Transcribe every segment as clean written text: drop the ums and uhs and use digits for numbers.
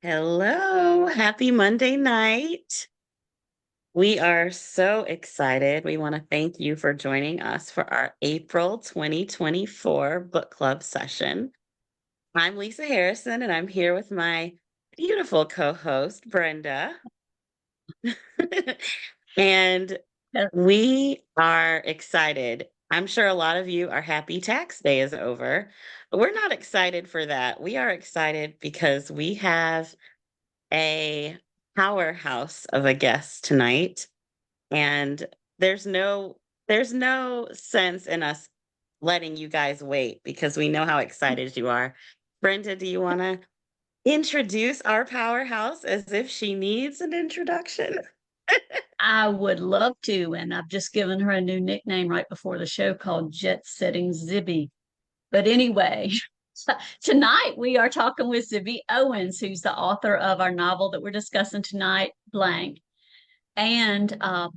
Hello, happy Monday night. We are so excited. We want to thank you for joining us for our April 2024 book club session. I'm Lisa Harrison, and I'm here with my beautiful co host, Brenda. And Yeah. we are excited. I'm sure a lot of you are happy tax day is over, but we're not excited for that. We are excited because we have a powerhouse of a guest tonight, and there's no there's no sense in us letting you guys wait because we know how excited you are. Brenda, do you want to introduce our powerhouse as if she needs an introduction? I would love to, and I've just given her a new nickname right before the show called Jet Setting Zibby. But anyway, tonight we are talking with Zibby Owens, who's the author of our novel that we're discussing tonight, Blank, and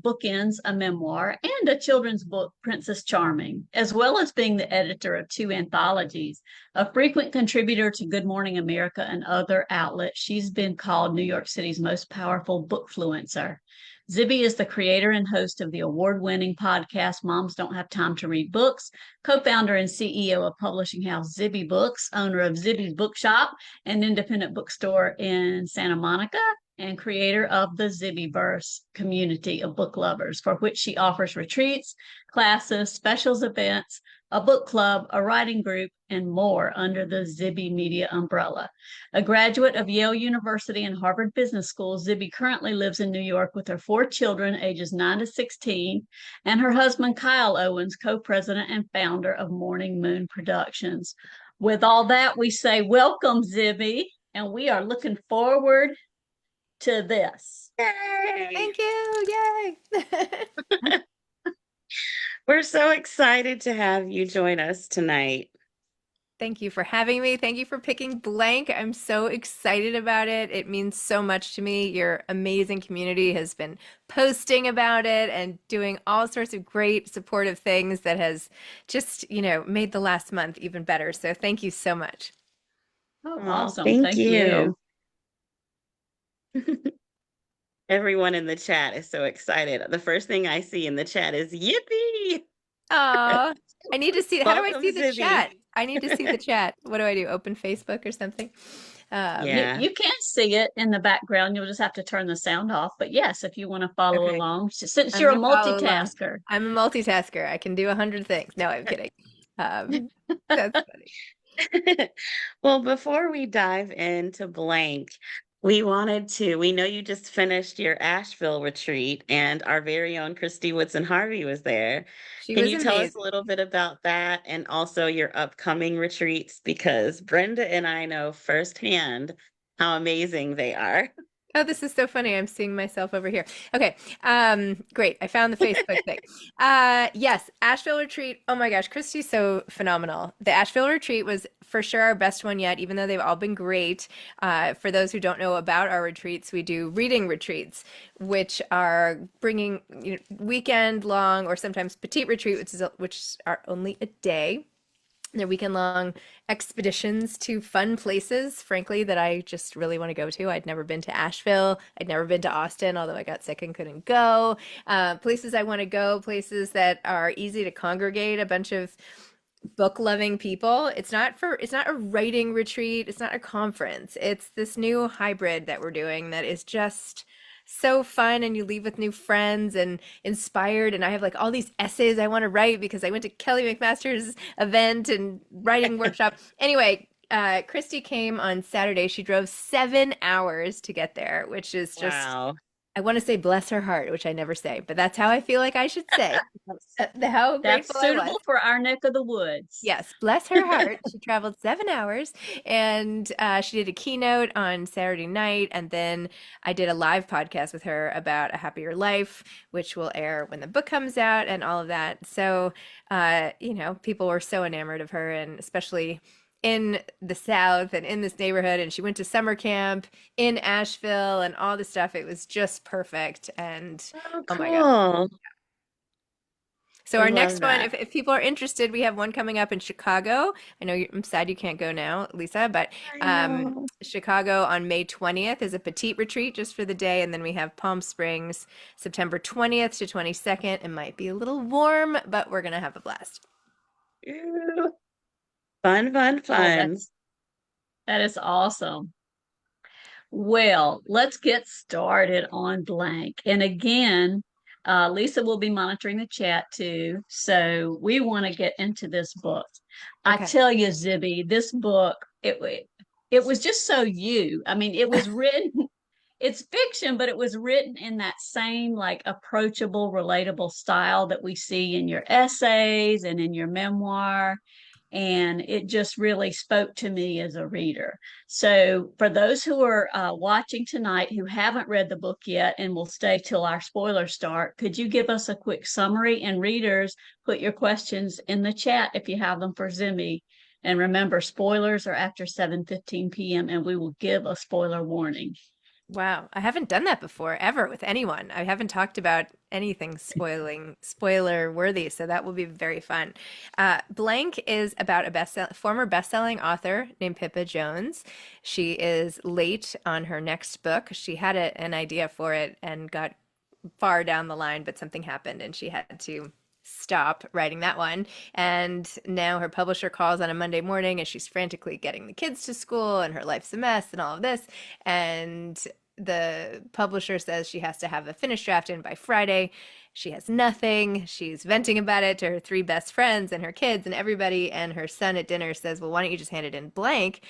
bookends a memoir and a children's book, Princess Charming, as well as being the editor of two anthologies. A frequent contributor to Good Morning America and other outlets, she's been called New York City's most powerful bookfluencer. Zibby is the creator and host of the award-winning podcast Moms Don't Have Time to Read Books, co-founder and CEO of publishing house Zibby Books, owner of Zibby's Bookshop, an independent bookstore in Santa Monica, and creator of the Zibbyverse community of book lovers, for which she offers retreats, classes, specials events, a book club, a writing group, and more under the Zibby Media umbrella. A graduate of Yale University and Harvard Business School, Zibby currently lives in New York with her four children, ages 9 to 16, and her husband, Kyle Owens, co president and founder of Morning Moon Productions. With all that, we say welcome, Zibby, and we are looking forward to this. Yay! Thank you. Yay. We're so excited to have you join us tonight. Thank you for having me. Thank you for picking Blank. I'm so excited about it. It means so much to me. Your amazing community has been posting about it and doing all sorts of great supportive things that has just, made the last month even better. So thank you so much. Oh, Oh, awesome. thank Thank you. you. Everyone in the chat is so excited. The first thing I see in the chat is yippee. Oh, I need to see. How do I Welcome, see the Zibby. chat? I need to see the chat. What do I do? Open Facebook or something? You, Yeah. you can't see it in the background. You'll just have to turn the sound off. But yes, if you want to follow Okay. along, since I'm you're a gonna follow along. multitasker. I'm a multitasker. I can do 100 things. No, I'm kidding. That's funny. Well, before we dive into Blank, we know you just finished your Asheville retreat and our very own Christy Woodson Harvey was there. She Can was you tell us a amazing. little bit about that and also your upcoming retreats? Because Brenda and I know firsthand how amazing they are. Oh, this is so funny. I'm seeing myself over here. Okay. Great. I found the Facebook thing. Yes, Asheville retreat. Oh my gosh, Christy's so phenomenal. The Asheville retreat was for sure our best one yet, even though they've all been great. For those who don't know about our retreats, we do reading retreats, which are bringing weekend long or sometimes petite retreat, which are only a day. They're weekend long expeditions to fun places, frankly, that I just really want to go to. I'd never been to Asheville. I'd never been to Austin, although I got sick and couldn't go. Places I want to go, places that are easy to congregate a bunch of book loving people. It's not a writing retreat. It's not a conference. It's this new hybrid that we're doing that is just so fun, and you leave with new friends and inspired. And I have like all these essays I want to write because I went to Kelly McMaster's event and writing workshop. Anyway, Christy came on Saturday. She drove 7 hours to get there, which is just, Wow. I want to say bless her heart, which I never say, but that's how I feel like I should say. How That's grateful I was. suitable for our neck of the woods. Yes, bless her heart. She traveled 7 hours, and she did a keynote on Saturday night. And then I did a live podcast with her about a happier life, which will air when the book comes out and all of that. So, people were so enamored of her, and especially in the South and in this neighborhood. And she went to summer camp in Asheville and all this stuff. It was just perfect. And Oh, oh my God. cool. So We our love next one, that. if people are interested, we have one coming up in Chicago. I know I'm sad you can't go now, Lisa, but I know. Chicago on May 20th is a petite retreat just for the day, and then we have Palm Springs September 20th to 22nd. It might be a little warm, but we're gonna have a blast. Ooh, fun, fun, Oh, fun. that is awesome. Well, let's get started on blank. And again, Lisa will be monitoring the chat too. So we want to get into this book. I Okay. tell you, Zibby, this book, it was just so you. I mean, it was written, it's fiction, but it was written in that same like approachable, relatable style that we see in your essays and in your memoir. And it just really spoke to me as a reader. So, for those who are watching tonight who haven't read the book yet and will stay till our spoilers start, could you give us a quick summary? And readers, put your questions in the chat if you have them for Zimmy. And remember, spoilers are after 7:15 p.m. and we will give a spoiler warning. Wow, I haven't done that before ever with anyone. I haven't talked about anything spoiler worthy, so that will be very fun. Blank is about a former best-selling author named Pippa Jones. She is late on her next book. She had an idea for it and got far down the line, but something happened and she had to stop writing that one. And now her publisher calls on a Monday morning and she's frantically getting the kids to school and her life's a mess and all of this. And the publisher says she has to have a finished draft in by Friday. She has nothing. She's venting about it to her three best friends and her kids and everybody. And her son at dinner says, well, why don't you just hand it in blank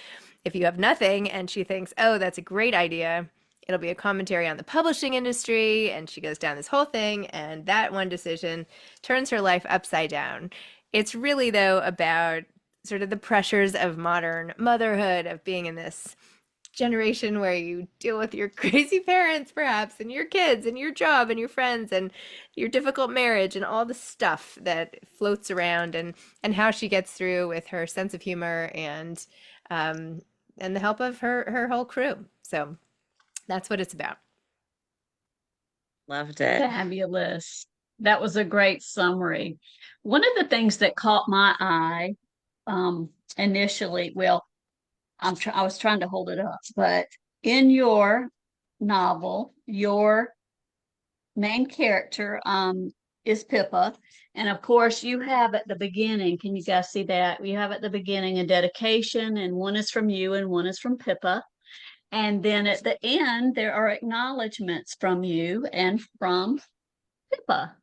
if you have nothing? And she thinks, oh, that's a great idea. It'll be a commentary on the publishing industry. And she goes down this whole thing. And that one decision turns her life upside down. It's really, though, about sort of the pressures of modern motherhood, of being in this generation where you deal with your crazy parents, perhaps, and your kids, and your job, and your friends, and your difficult marriage, and all the stuff that floats around, and how she gets through with her sense of humor um, and the help of her whole crew. So that's what it's about. Loved it. Fabulous. That was a great summary. One of the things that caught my eye initially, well, I was trying to hold it up, but in your novel, your main character is Pippa. And of course, you have at the beginning, can you guys see that? You have at the beginning a dedication, and one is from you and one is from Pippa. And then at the end, there are acknowledgments from you and from Pippa.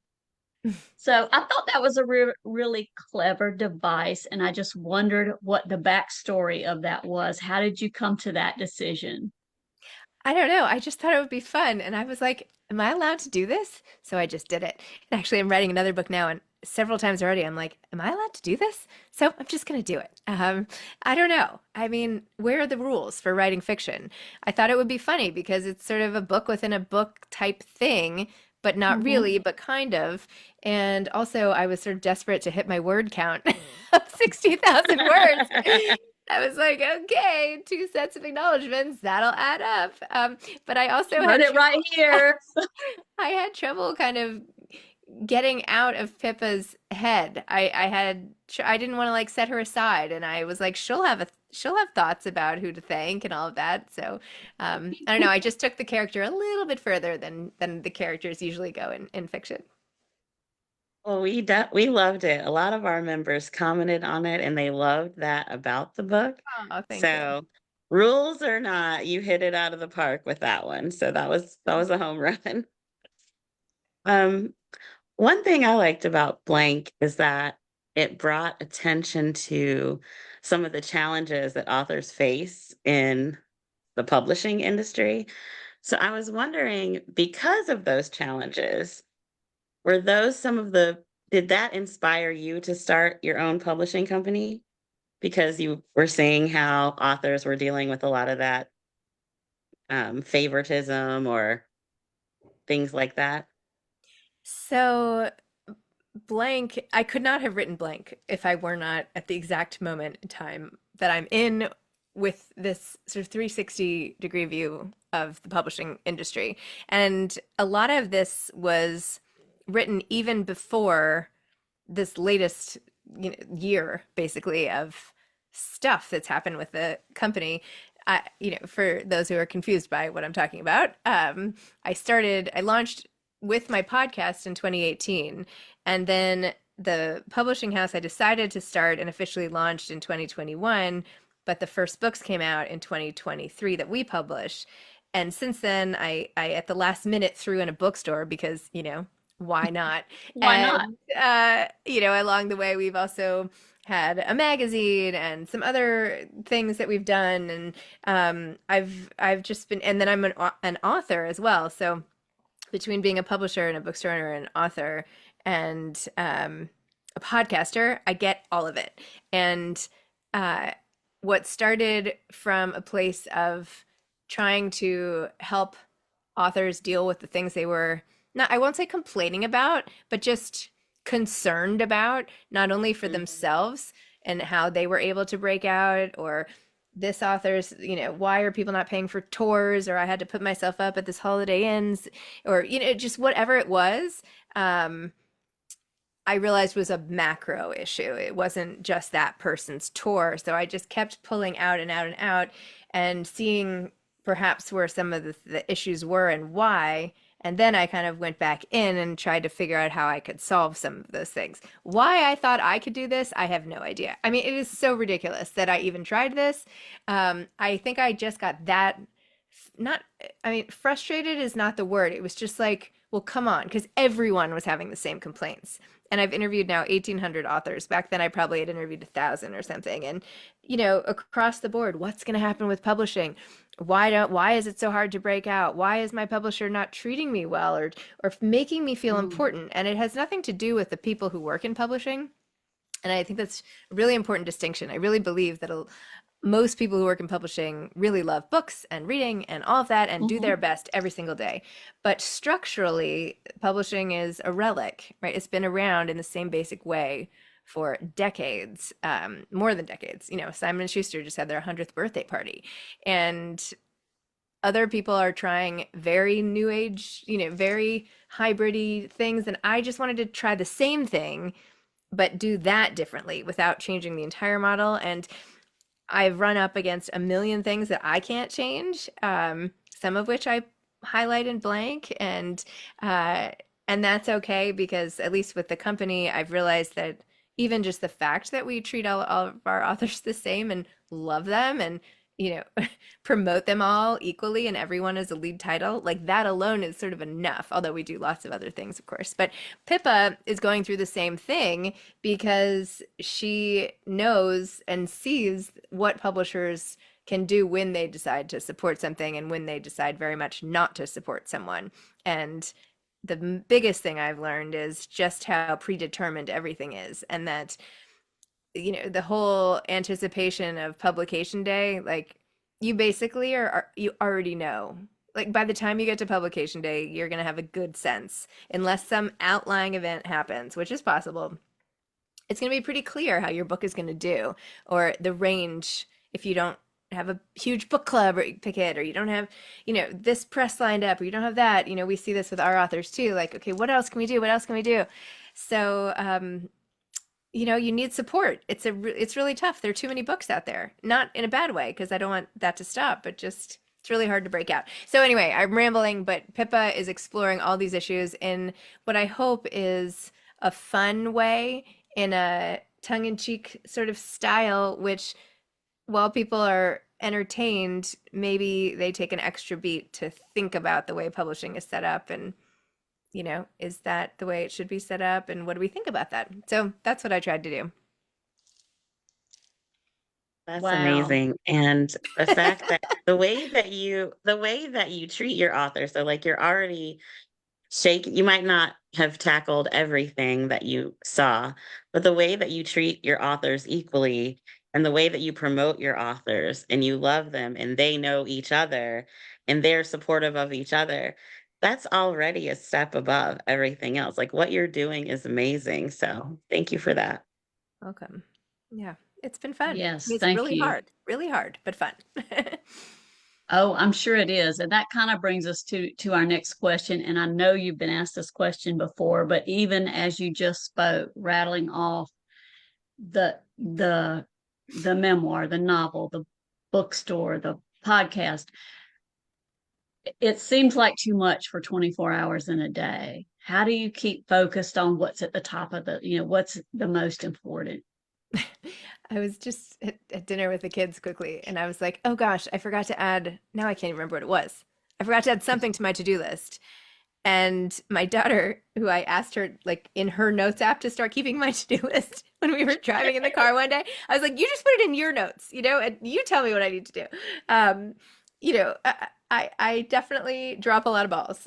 So I thought that was a really clever device. And I just wondered what the backstory of that was. How did you come to that decision? I don't know. I just thought it would be fun. And I was like, am I allowed to do this? So I just did it. And actually, I'm writing another book now. And several times already, I'm like, am I allowed to do this? So I'm just going to do it. I don't know. I mean, where are the rules for writing fiction? I thought it would be funny because it's sort of a book within a book type thing, but not Mhm. really, but kind of. And also, I was sort of desperate to hit my word count of 60,000 words. I was like, okay, two sets of acknowledgments, that'll add up. But I also Wrote had it right here. I had trouble kind of getting out of Pippa's head. I didn't want to like set her aside, and I was like, she'll have thoughts about who to thank and all of that. So I don't know. I just took the character a little bit further than the characters usually go in fiction. Well, we loved it. A lot of our members commented on it and they loved that about the book. Oh, thank you. So, rules or not, you hit it out of the park with that one. So that was a home run. Um, one thing I liked about Blank is that it brought attention to some of the challenges that authors face in the publishing industry. So I was wondering, because of those challenges, were those some of the did that inspire you to start your own publishing company? Because you were seeing how authors were dealing with a lot of that favoritism or things like that. So blank, I could not have written blank if I were not at the exact moment in time that I'm in with this sort of 360-degree view of the publishing industry. And a lot of this was written even before this latest year basically of stuff that's happened with the company. For those who are confused by what I'm talking about, I launched with my podcast in 2018, and then the publishing house I decided to start and officially launched in 2021, but the first books came out in 2023 that we published. And since then, I at the last minute threw in a bookstore because, why not? Why not? And, along the way, we've also had a magazine and some other things that we've done. And I've just been, and then I'm an author as well. So between being a publisher and a bookstore owner and an author and a podcaster, I get all of it. And uh, what started from a place of trying to help authors deal with the things they were not, I won't say complaining about, but just concerned about, not only for Mhm. themselves and how they were able to break out, or this author's, why are people not paying for tours, or I had to put myself up at this Holiday Inns, or, just whatever it was. Um, I realized was a macro issue. It wasn't just that person's tour. So I just kept pulling out and out and out and seeing perhaps where some of the issues were and why. And then I kind of went back in and tried to figure out how I could solve some of those things. Why I thought I could do this, I have no idea. I mean, it is so ridiculous that I even tried this. I think I just got that, not, I mean, frustrated is not the word. It was just like, well, come on, because everyone was having the same complaints. And I've interviewed now 1,800 authors. Back then, I probably had interviewed 1,000 or something. And, across the board, what's going to happen with publishing? Why is it so hard to break out? Why is my publisher not treating me well, or making me feel Mm. important? And it has nothing to do with the people who work in publishing. And I think that's a really important distinction. I really believe that most people who work in publishing really love books and reading and all of that and do their Mhm. best every single day. But structurally, publishing is a relic, right? It's been around in the same basic way for decades, more than decades. Simon and Schuster just had their 100th birthday party, and other people are trying very new age, very hybridy things, and I just wanted to try the same thing but do that differently without changing the entire model. And I've run up against a million things that I can't change, some of which I highlight in blank, uh, and that's okay because at least with the company, I've realized that even just the fact that we treat all of our authors the same and love them and promote them all equally and everyone as a lead title, like that alone is sort of enough, although we do lots of other things, of course. But Pippa is going through the same thing because she knows and sees what publishers can do when they decide to support something and when they decide very much not to support someone. And the biggest thing I've learned is just how predetermined everything is, and that the whole anticipation of publication day, like you basically you already know. Like by the time you get to publication day, you're going to have a good sense, unless some outlying event happens, which is possible. It's going to be pretty clear how your book is going to do, or the range. If you don't have a huge book club or pick it, or you don't have, this press lined up, or you don't have that, we see this with our authors too. Like, okay, what else can we do? What else can we do? So, you need support. It's really tough. There are too many books out there. Not in a bad way, because I don't want that to stop, but just it's really hard to break out. So anyway, I'm rambling, but Pippa is exploring all these issues in what I hope is a fun way, in a tongue-in-cheek sort of style, which while people are entertained, maybe they take an extra beat to think about the way publishing is set up, and is that the way it should be set up? And what do we think about that? So that's what I tried to do. That's Wow. amazing. And the fact that the way that you treat your author, so like you're already you might not have tackled everything that you saw, but the way that you treat your authors equally and the way that you promote your authors and you love them and they know each other and they're supportive of each other, that's already a step above everything else. Like what you're doing is amazing. So thank you for that. Welcome. Yeah, it's been fun. Yes, It's thank you. really hard, but fun. Oh, I'm sure it is. And that kind of brings us to our next question. And I know you've been asked this question before, but even as you just spoke, rattling off the the the memoir, the novel, the bookstore, the podcast, it seems like too much for 24 hours in a day. How do you keep focused on what's at the top of what's the most important? I was just at dinner with the kids quickly, and I was like, oh gosh, I forgot to add, now I can't even remember what it was. I forgot to add something to my to-do list. And my daughter, who I asked her, like in her notes app, to start keeping my to-do list when we were driving in the car one day, I was like, you just put it in your notes, and you tell me what I need to do. Um, I definitely drop a lot of balls.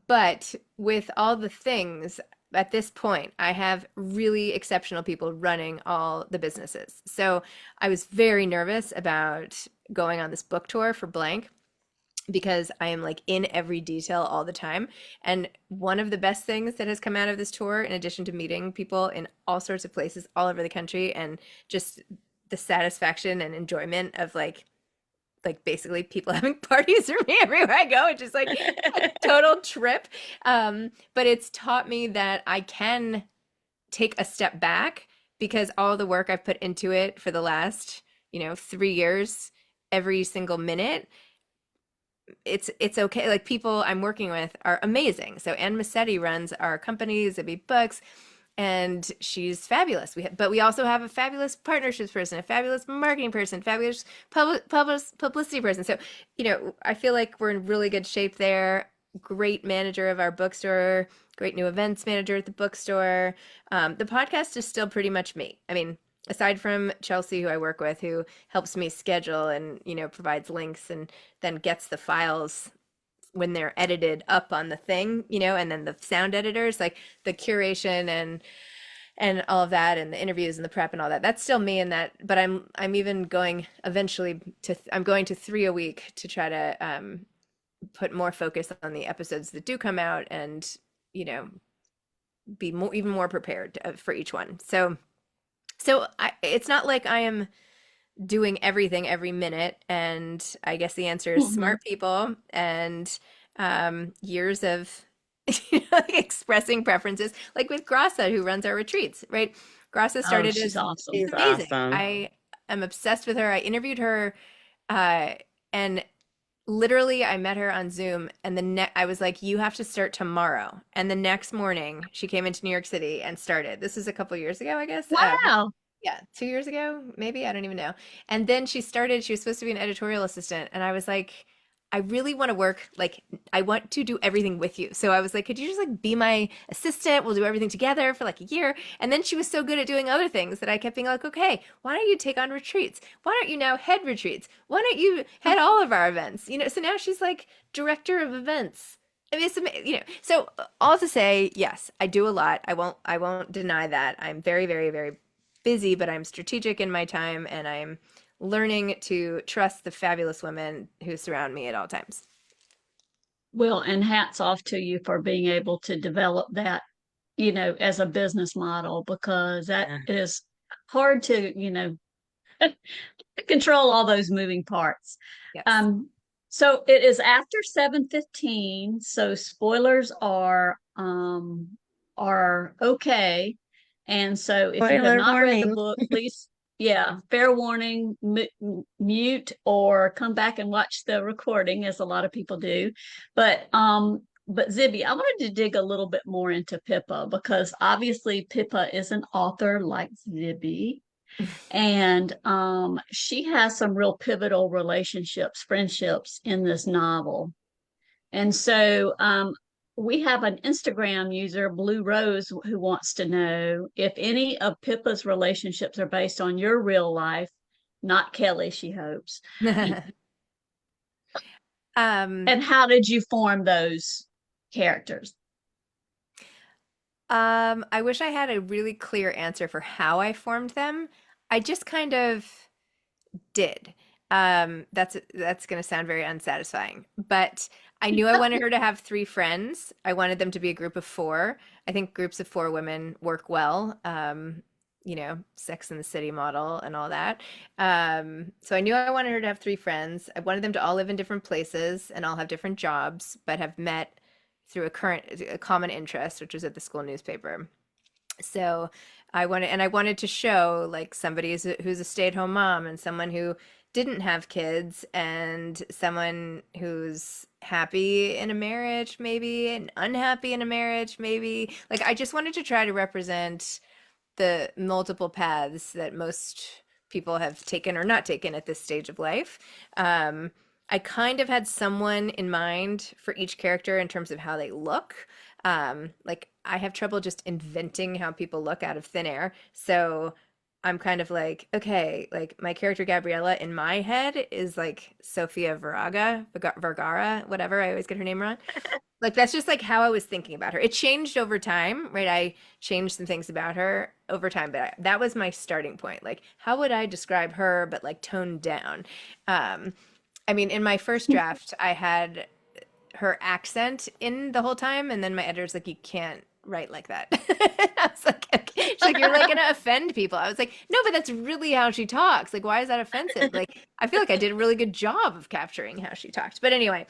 But with all the things at this point, I have really exceptional people running all the businesses. So I was very nervous about going on this book tour for blank because I am like in every detail all the time. And one of the best things that has come out of this tour, in addition to meeting people in all sorts of places all over the country and just the satisfaction and enjoyment of like basically people having parties for me everywhere I go. It's just like a total trip. But it's taught me that I can take a step back because all the work I've put into it for the last, 3 years, every single minute, it's okay. Like people I'm working with are amazing. So Anne Massetti runs our company, Zibby Books, and she's fabulous. But we also have a fabulous partnerships person, a fabulous marketing person, fabulous publicity person. So, I feel like we're in really good shape there. Great manager of our bookstore, great new events manager at the bookstore. The podcast is still pretty much me. I mean, aside from Chelsea, who I work with, who helps me schedule and, provides links and then gets the files when they're edited up on the thing, and then the sound editors, like the curation and all of that and the interviews and the prep and all that. That's still me in that, but I'm even going eventually I'm going to 3 a week to try to put more focus on the episodes that do come out and, be even more prepared for each one. It's not like I am doing everything every minute. And I guess the answer is Mhm. smart people and years of like expressing preferences, like with Grassa, who runs our retreats, right? Grassa Oh, started she's as awesome. She's amazing. awesome. I am obsessed with her. I interviewed her, uh, and literally I met her on Zoom, and I was like, you have to start tomorrow. And the next morning, she came into New York City and started. This was a couple years ago, I guess. Wow. Yeah, 2 years ago, maybe. I don't even know. And then she was supposed to be an editorial assistant. And I was like, I really want to work, like, I want to do everything with you. So I was like, could you just like be my assistant? We'll do everything together for like a year. And then she was so good at doing other things that I kept being like, okay, why don't you take on retreats? Why don't you now head retreats? Why don't you head all of our events? So now she's like director of events. I mean, so all to say, yes, I do a lot. I won't deny that. I'm very, very, very busy, but I'm strategic in my time and I'm learning to trust the fabulous women who surround me at all times. Well, and hats off to you for being able to develop that, as a business model, because that Yeah. is hard to, control all those moving parts. Yes. Um, so it is after 7:15, so spoilers are okay. And so if you have Spoiler not read the warning. book, please, yeah, fair warning, mute or come back and watch the recording, as a lot of people do. But Zibby, I wanted to dig a little bit more into Pippa, because obviously Pippa is an author like Zibby, and she has some real pivotal relationships, friendships in this novel. And so we have an Instagram user, Blue Rose, who wants to know if any of Pippa's relationships are based on your real life, not Kelly, she hopes. um, And how did you form those characters? I wish I had a really clear answer for how I formed them. I just kind of did. That's going to sound very unsatisfying, but I knew I wanted her to have three friends. I wanted them to be a group of four. I think groups of four women work well. Sex and the City model and all that. So I knew I wanted her to have three friends. I wanted them to all live in different places and all have different jobs, but have met through a common interest, which was at the school newspaper. So I wanted to show like somebody who's a stay-at-home mom and someone who didn't have kids and someone who's happy in a marriage maybe and unhappy in a marriage maybe. Like I just wanted to try to represent the multiple paths that most people have taken or not taken at this stage of life. I kind of had someone in mind for each character in terms of how they look. Like I have trouble just inventing how people look out of thin air. So I'm kind of like, okay, like my character Gabriella in my head is like Sofia Vergara, whatever. I always get her name wrong. Like that's just like how I was thinking about her. It changed over time, right? I changed some things about her over time, but that was my starting point. Like, how would I describe her, but like toned down? Um, I mean, in my first draft, I had her accent in the whole time, and then my editor's like, "You can't write like that." I was like, okay. She's like, "You're like gonna offend people." I was like, "No, but that's really how she talks. Like, why is that offensive?" Like, I feel like I did a really good job of capturing how she talked. But anyway,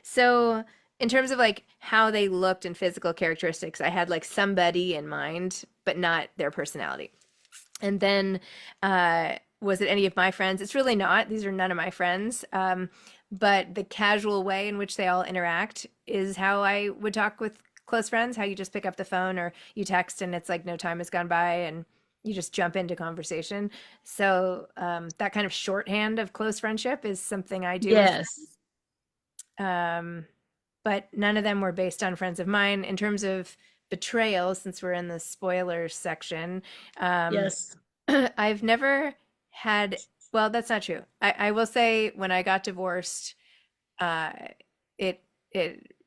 so in terms of like how they looked and physical characteristics, I had like somebody in mind, but not their personality. And then, was it any of my friends? It's really not. These are none of my friends. But the casual way in which they all interact is how I would talk with close friends, how you just pick up the phone or you text and it's like no time has gone by and you just jump into conversation. So, that kind of shorthand of close friendship is something I do with Yes. friends. But none of them were based on friends of mine. In terms of betrayal, since we're in the spoilers section, um, Yes. I've never had, well, that's not true. I will say when I got divorced, uh, it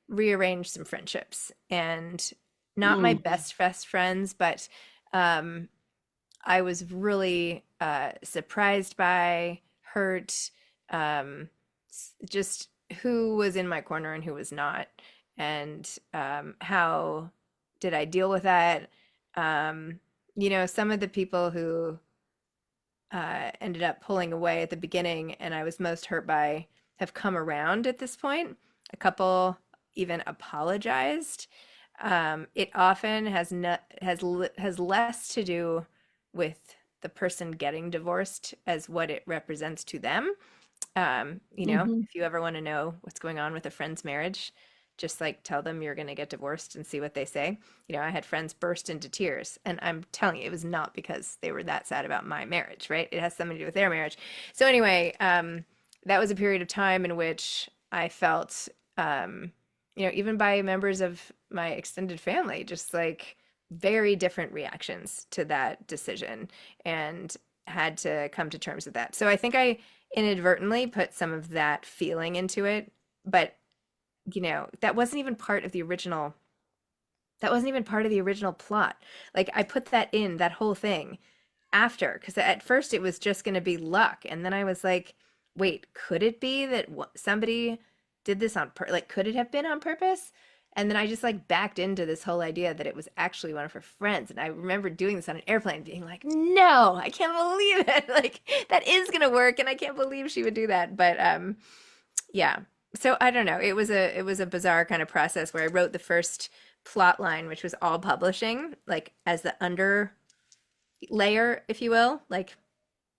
rearranged some friendships and not my Mm. best friends, but um, I was really surprised by, hurt, just who was in my corner and who was not, and how did I deal with that? Some of the people who ended up pulling away at the beginning and I was most hurt by have come around at this point. A couple even apologized. It often has less to do with the person getting divorced as what it represents to them. Hmm. If you ever want to know what's going on with a friend's marriage, just like tell them you're going to get divorced and see what they say. I had friends burst into tears, and I'm telling you, it was not because they were that sad about my marriage, right? It has something to do with their marriage. So anyway, that was a period of time in which I felt, even by members of my extended family, just like very different reactions to that decision, and had to come to terms with that. So I think I inadvertently put some of that feeling into it, but that wasn't even part of the original plot. Like I put that whole thing after, because at first it was just going to be luck, and then I was like, wait, could it be that somebody did this like could it have been on purpose? And then I just like backed into this whole idea that it was actually one of her friends. And I remember doing this on an airplane being like, no, I can't believe it. Like that is going to work. And I can't believe she would do that. But yeah. So I don't know. It was a bizarre kind of process where I wrote the first plot line, which was all publishing, like as the under layer, if you will. Like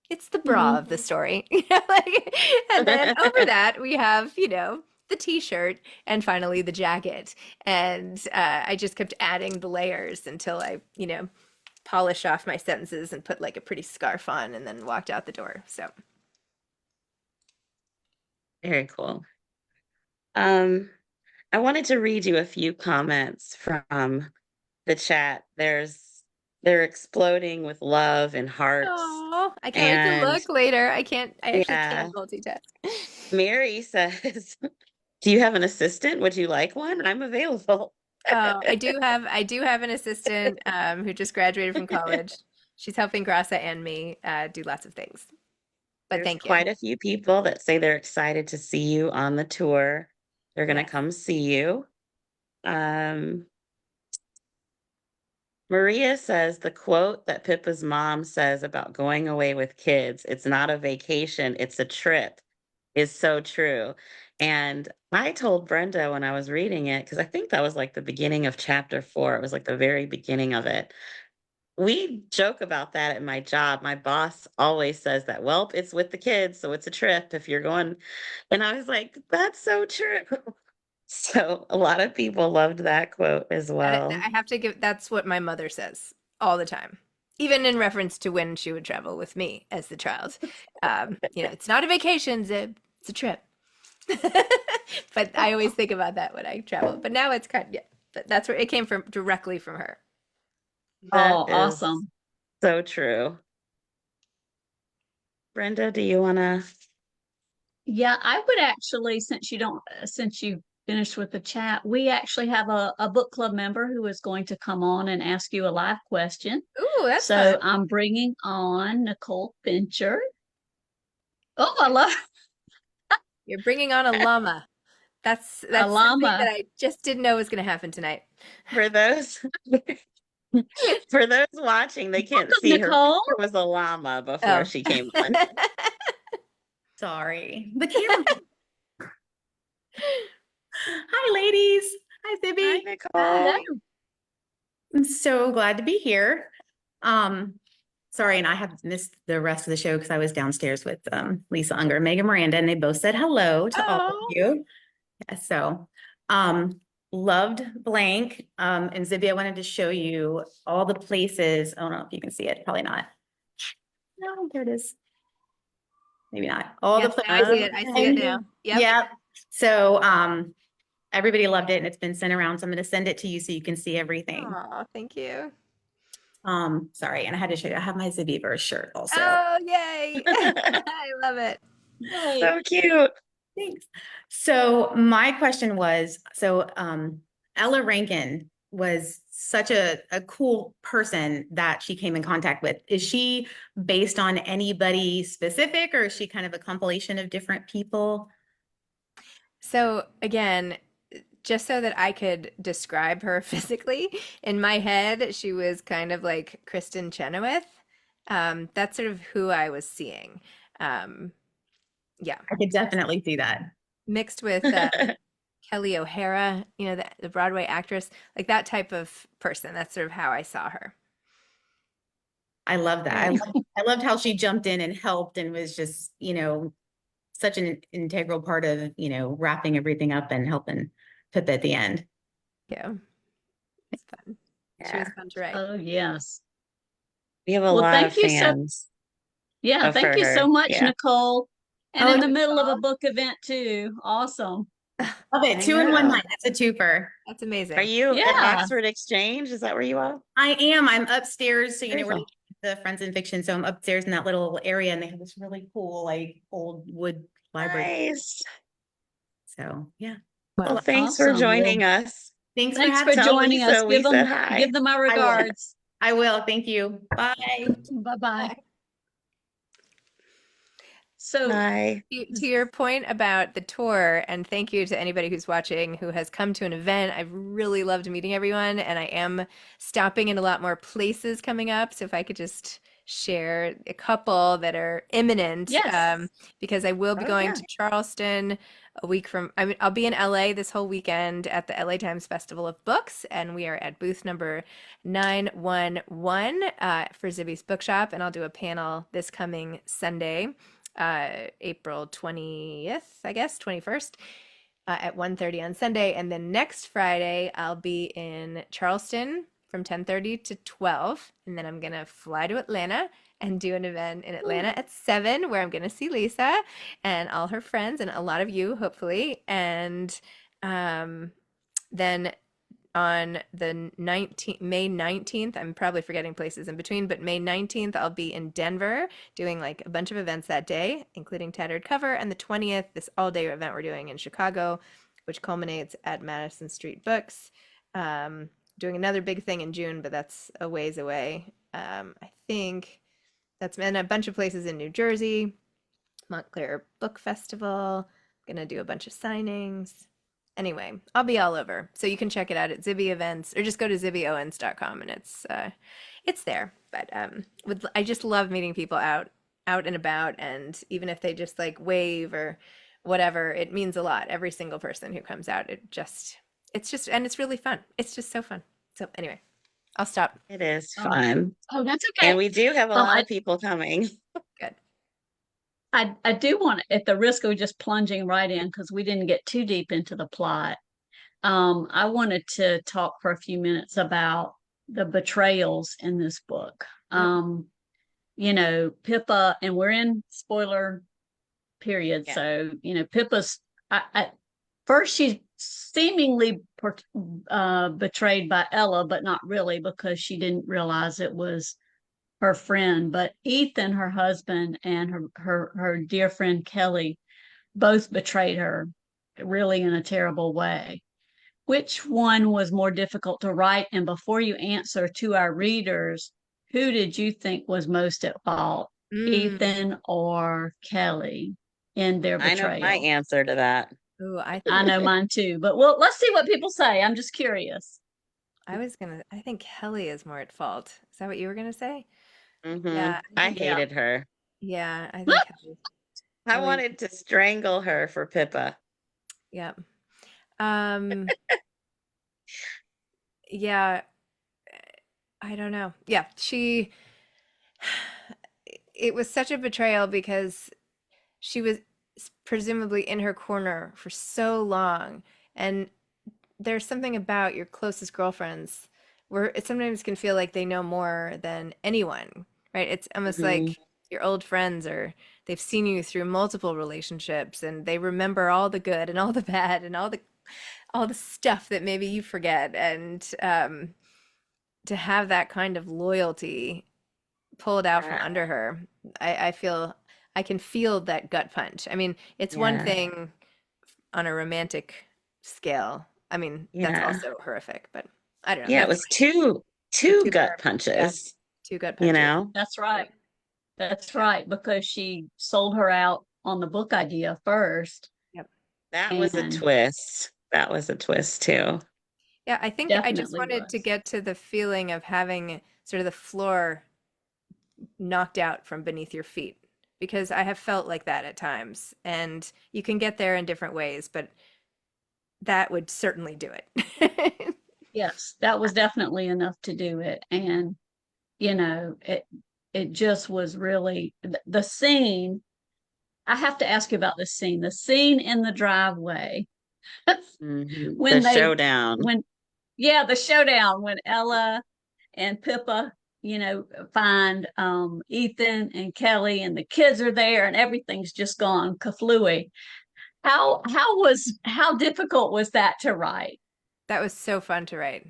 it's the bra Hmm. of the story. And then over that we have, the t-shirt and finally the jacket. And I just kept adding the layers until I, polished off my sentences and put like a pretty scarf on and then walked out the door. So Very cool. Um, I wanted to read you a few comments from the chat. They're exploding with love and hearts. oh, I can't wait to And look later. I actually yeah, can't multitask. Mary says, "Do you have an assistant? Would you like one? I'm available." Oh, I do have an assistant who just graduated from college. She's helping Grasa and me do lots of things. But There's thank you. quite a few people that say they're excited to see you on the tour. They're going to Yes. come see you. Um, Maria says the quote that Pippa's mom says about going away with kids, it's not a vacation, it's a trip, is so true. And I told Brenda when I was reading it, because I think that was like the beginning of chapter 4, it was like the very beginning of it. We joke about that at my job. My boss always says that, well, it's with the kids, so it's a trip if you're going. And I was like, that's so true. So a lot of people loved that quote as well. I have to give, that's what my mother says all the time, even in reference to when she would travel with me as the child. It's not a vacation, Zib, it's a trip. But I always think about that when I travel. But now it's kind of, yeah, but that's where it came from, directly from her. That Oh, is awesome. so true. Brenda, do you want to? Yeah, I would actually, since you finished with the chat, we actually have a book club member who is going to come on and ask you a live question. Ooh, that's So fun. I'm bringing on Nicole Fincher. Oh, I love You're bringing on a llama. a That's something that llama. I just didn't know was going to happen tonight. For those for those watching, they can't Welcome, see her Nicole. picture was a llama before Oh. she came on. Sorry. The camera. Hi, ladies. Hi, Hi, Zibby. Hello. Nicole. I'm so glad to be here. Um, sorry, and I have missed the rest of the show because I was downstairs with Lisa Unger and Megan Miranda, and they both said hello to all of Oh. you. Yeah, so loved blank. And Zibby, I wanted to show you all the places. I don't know if you can see it, probably not. No, there it is. Maybe not. All the Yes, now I see it. I see it places. now. Yep. Yeah. So everybody loved it and it's been sent around. So I'm going to send it to you so you can see everything. Oh, thank you. Sorry, and I had to show you. I have my Zibbyverse shirt also. Oh, yay. I love it. Yay. So cute. Thanks. So my question was, Ella Rankin was such a cool person that she came in contact with. Is she based on anybody specific, or is she kind of a compilation of different people? So again, just so that I could describe her physically, in my head, she was kind of like Kristen Chenoweth. That's sort of who I was seeing. Um, yeah, I could definitely see that. mixed with Kelly O'Hara, the Broadway actress, like that type of person. That's sort of how I saw her. I love that. I loved how she jumped in and helped and was just, such an integral part of, wrapping everything up and helping put that at the end. Yeah, it's fun. She was Yeah. fun to write. Oh, yes. We have a Well, lot of thank you fans of thank you so her. much, Yeah. Nicole. And Oh, in the middle of a book event too. Awesome. love it. I 2 in 1 know. night. That's a twofer. That's Are amazing. you at Yeah. Oxford Exchange? Is that where you are? I am. I'm upstairs. So, Very we're cool. the Friends in Fiction. So I'm upstairs in that little area and they have this really cool, like old wood library. Nice. So yeah. Well, Well, thanks for Awesome. Well, joining us. Thanks for thanks having for me. Tell joining us. Lisa we said hi. Give them my I will. regards. I will. Thank you. Bye. Bye-bye. bye. So Bye. To your point about the tour, and thank you to anybody who's watching who has come to an event. I've really loved meeting everyone, and I am stopping in a lot more places coming up. So if I could just share a couple that are imminent, yes. because I will be Oh, going yeah. to Charleston a week from, I'll be in LA this whole weekend at the LA Times Festival of Books, and we are at booth number 911 for Zibby's Bookshop, and I'll do a panel this coming Sunday, April 20th, I guess, 21st, at 1:30 on Sunday. And then next Friday, I'll be in Charleston from 10:30 to 12. And then I'm going to fly to Atlanta and do an event in Atlanta at 7, where I'm going to see Lisa and all her friends and a lot of you, hopefully. And then on the May 19th, I'm probably forgetting places in between, but May 19th, I'll be in Denver doing like a bunch of events that day, including Tattered Cover. And the 20th, this all day event we're doing in Chicago, which culminates at Madison Street Books. Doing another big thing in June, but that's a ways away. I think that's in a bunch of places in New Jersey, Montclair Book Festival. Gonna do a bunch of signings. Anyway, I'll be all over. So you can check it out at Zibby Events or just go to zibbyowens.com and it's there. But I just love meeting people out and about, and even if they just like wave or whatever, it means a lot. Every single person who comes out, it's just and it's really fun. It's just so fun. So anyway, I'll stop. It is Oh, fun. oh, that's And okay. we do have a lot I of people coming. Good. I do want to, at the risk of just plunging right in, because we didn't get too deep into the plot. I wanted to talk for a few minutes about the betrayals in this book. You know, Pippa, and we're in spoiler period. Yeah. So, you know, Pippa's first she's seemingly betrayed by Ella, but not really, because she didn't realize it was her friend. But Ethan, her husband, and her dear friend Kelly both betrayed her really in a terrible way. Which one was more difficult to write? And before you answer, to our readers, who did you think was most at fault, Mm. Ethan or Kelly, in their I know my betrayal? answer to that. Ooh, I know mine too, but well, let's see what people say. I'm just curious. I think Kelly is more at fault. Is that what you were gonna say? Hmm. Yeah, I I think Yeah. hated her. yeah, I think Kelly. I Kelly, wanted to strangle her for Pippa. yeah. Um, yeah, I don't know. Yeah, it was such a betrayal because she was presumably in her corner for so long. And there's something about your closest girlfriends where it sometimes can feel like they know more than anyone, right? It's almost Hmm. like your old friends, or they've seen you through multiple relationships and they remember all the good and all the bad and all the stuff that maybe you forget. And to have that kind of loyalty pulled out from Yeah. under her, I feel I can feel that gut punch. I mean, it's one Yeah. thing on a romantic scale. I mean, that's Yeah. also horrific, but I don't know. Yeah. It That's was two too gut far. Yeah, punches, two gut you punches. know? That's Yep. right. That's Yep. right, because she sold her out on the book idea first, Yep. That was a and twist. That was a twist too. Yeah, I think I just definitely wanted to was. get to the feeling of having sort of the floor knocked out from beneath your feet, because I have felt like that at times, and you can get there in different ways, but that would certainly do it. Yes, that was definitely enough to do it. And, you know, it just was really the scene. I have to ask you about this scene. The scene in the driveway Hmm. The when they showdown. when yeah, the showdown when Ella and Pippa, you know, find Ethan and Kelly, and the kids are there and everything's just gone kaflooey. How difficult was that to write? That was so fun to write.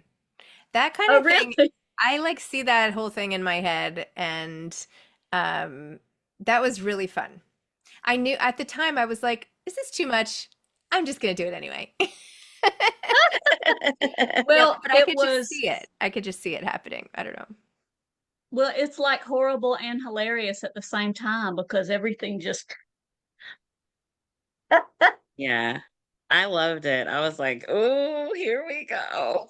That kind Oh, of thing, really? I like see that whole thing in my head, and um, that was really fun. I knew at the time I was like, "Is this too much? I'm just gonna do it anyway." Yeah, Well, but I it could just was see it. I could just see it happening. I don't know. well, it's like horrible and hilarious at the same time, because everything just Yeah. I loved it. I was like, "Oh, here we go."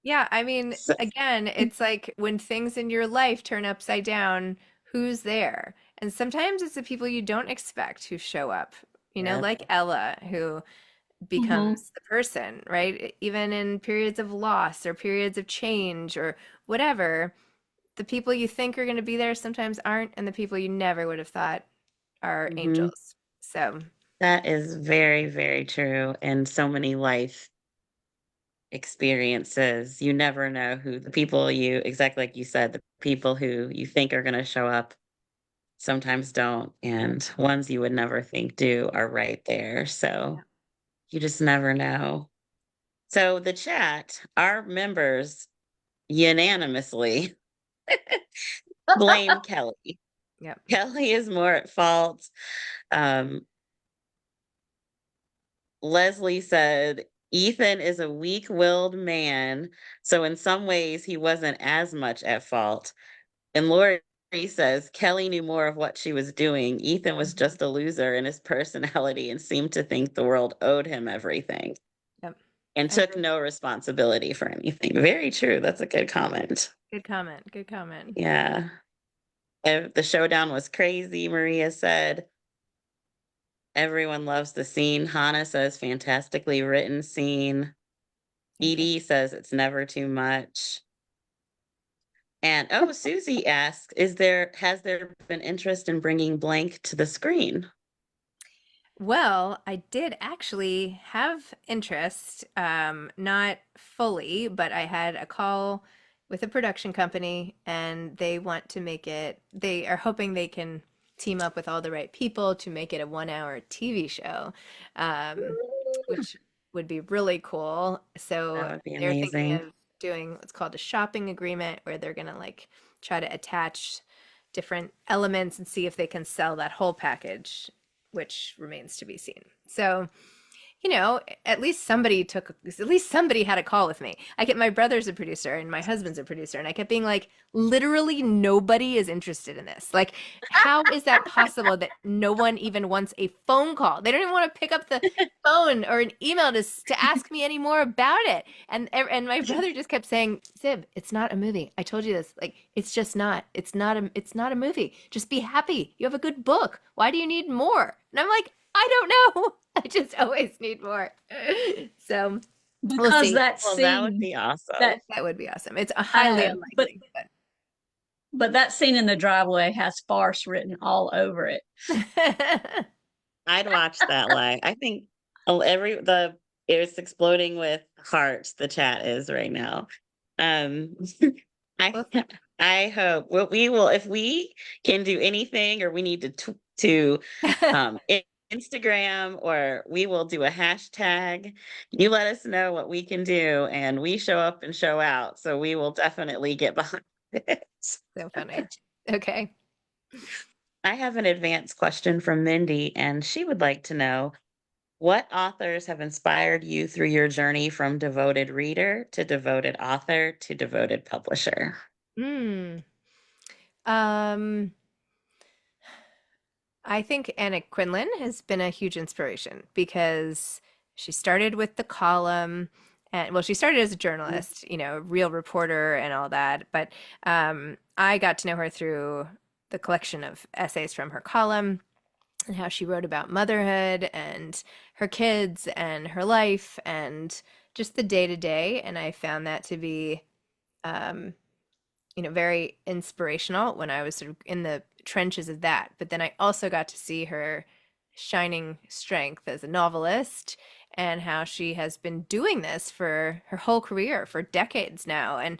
Yeah, I mean, So, again, it's like when things in your life turn upside down, who's there? And sometimes it's the people you don't expect who show up, yeah. like Ella, who Mhm. becomes the person, right? Even in periods of loss or periods of change or whatever, the people you think are going to be there sometimes aren't, and the people you never would have thought are Hmm. angels. So, That is very, very true. In so many life experiences, you never know who the people you, exactly like you said, the people who you think are going to show up sometimes don't. And ones you would never think do are right there. So you just never know. So the chat, our members unanimously blame Kelly. yeah. Kelly is more at fault. Um, Leslie said, Ethan is a weak willed man. So, in some ways, he wasn't as much at fault. And Lori says Kelly knew more of what she was doing. Ethan was just a loser in his personality and seemed to think the world owed him everything Yep. and I took agree. no responsibility for anything. Very true. That's a good comment. Good comment. Good comment. Yeah. The showdown was crazy, Maria said. Everyone loves the scene. Hannah says fantastically written scene. Thank you. Edie says it's never too much. And oh, Susie asks, has there been interest in bringing blank to the screen? Well, I did actually have interest, not fully, but I had a call with a production company and they want to make it, they are hoping they can team up with all the right people to make it a 1 hour TV show, um, which would be really cool. That So would be they're thinking amazing. of doing what's called a shopping agreement where they're gonna like try to attach different elements and see if they can sell that whole package, which remains to be seen. So, at least somebody had a call with me. I get my brother's a producer and my husband's a producer, and I kept being like, literally nobody is interested in this. Like, how is that possible that no one even wants a phone call? They don't even want to pick up the phone or an email to ask me any more about it. And my brother just kept saying, Zib, it's not a movie. I told you this. Like, it's just not. It's not a movie. Just be happy. You have a good book. Why do you need more? And I'm like, I don't know. I just always need more. So we'll Because see. that Well, that would scene, be awesome. that That would be awesome. It's highly but unlikely, that scene in the driveway has farce written all over it. but I'd watch that live. I think every the it's exploding with hearts. The chat is right now. Um, I we'll I hope we will if we can do anything or we need to see. Instagram or we will do a hashtag. You let us know what we can do and we show up and show out. So we will definitely get behind it. So funny. Okay. I have an advanced question from Mindy, and she would like to know what authors have inspired you through your journey from devoted reader to devoted author to devoted publisher? Mm. Um, I think Anna Quinlan has been a huge inspiration because she started with the column and well, she started as a journalist, a real reporter and all that. But I got to know her through the collection of essays from her column and how she wrote about motherhood and her kids and her life and just the day to day. And I found that to be um, very inspirational when I was sort of in the trenches of that. But then I also got to see her shining strength as a novelist and how she has been doing this for her whole career for decades now and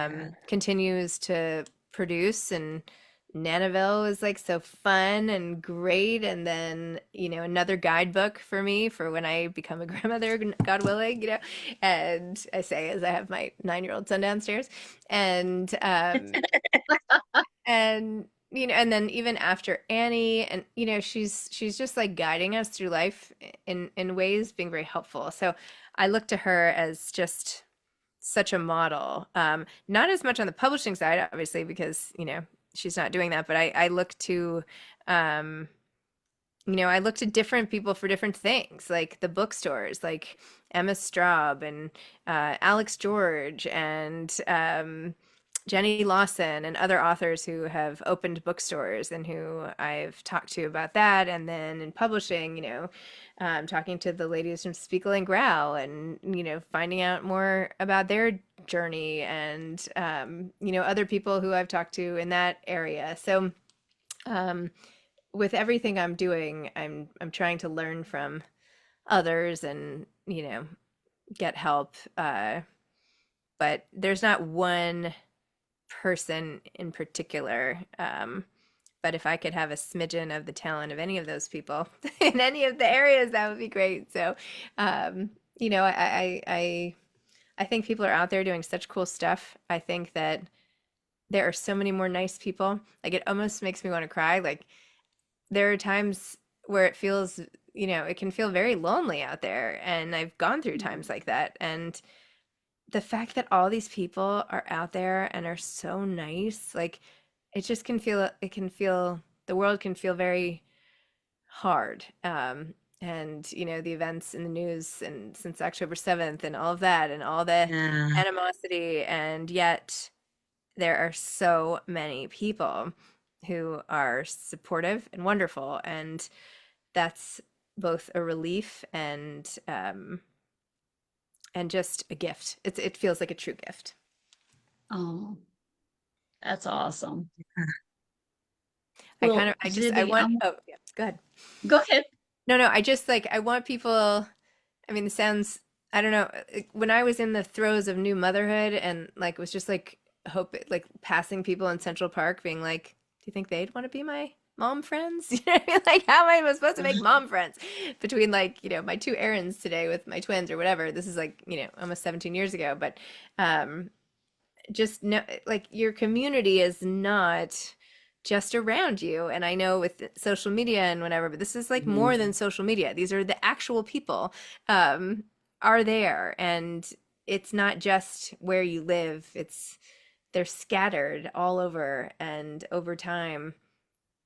Yeah. continues to produce and Nanaville was like so fun and great. And then, another guidebook for me for when I become a grandmother, God willing. And I say as I have my 9-year-old son downstairs. And and then even after Annie, and she's just like guiding us through life in ways, being very helpful. So I look to her as just such a model. Not as much on the publishing side, obviously, because she's not doing that. But I look to I look to different people for different things, like the bookstores, like Emma Straub and Alex George and Jenny Lawson and other authors who have opened bookstores and who I've talked to about that. And then in publishing, talking to the ladies from Spiegel and Grau and, finding out more about their journey and, other people who I've talked to in that area. So, with everything I'm doing, I'm trying to learn from others and, get help. But there's not one person in particular. But if I could have a smidgen of the talent of any of those people in any of the areas, that would be great. So, I think people are out there doing such cool stuff. I think that there are so many more nice people. Like it almost makes me want to cry. Like there are times where it can feel very lonely out there. And I've gone through times like that. And the fact that all these people are out there and are so nice, like it just can feel, the world can feel very hard. And the events in the news and since October 7th and all of that and all the Yeah. animosity, and yet there are so many people who are supportive and wonderful, and that's both a relief and just a gift. It feels like a true gift. Oh, that's awesome. I kind Well, of, I Zibby, want, oh, yeah, go ahead. go ahead. No, I just like, I want people, I mean, it sounds, I don't know, when I was in the throes of new motherhood and like was just like hope like passing people in Central Park being like, do you think they'd want to be my mom friends? You know what I mean? Like, how am I supposed to make mom friends between like, my two errands today with my twins or whatever? This is like, almost 17 years ago, but um just know, like, your community is not just around you. And I know with social media and whatever, but this is like more than social media. These are the actual people um are there, and it's not just where you live. It's they're scattered all over, and over time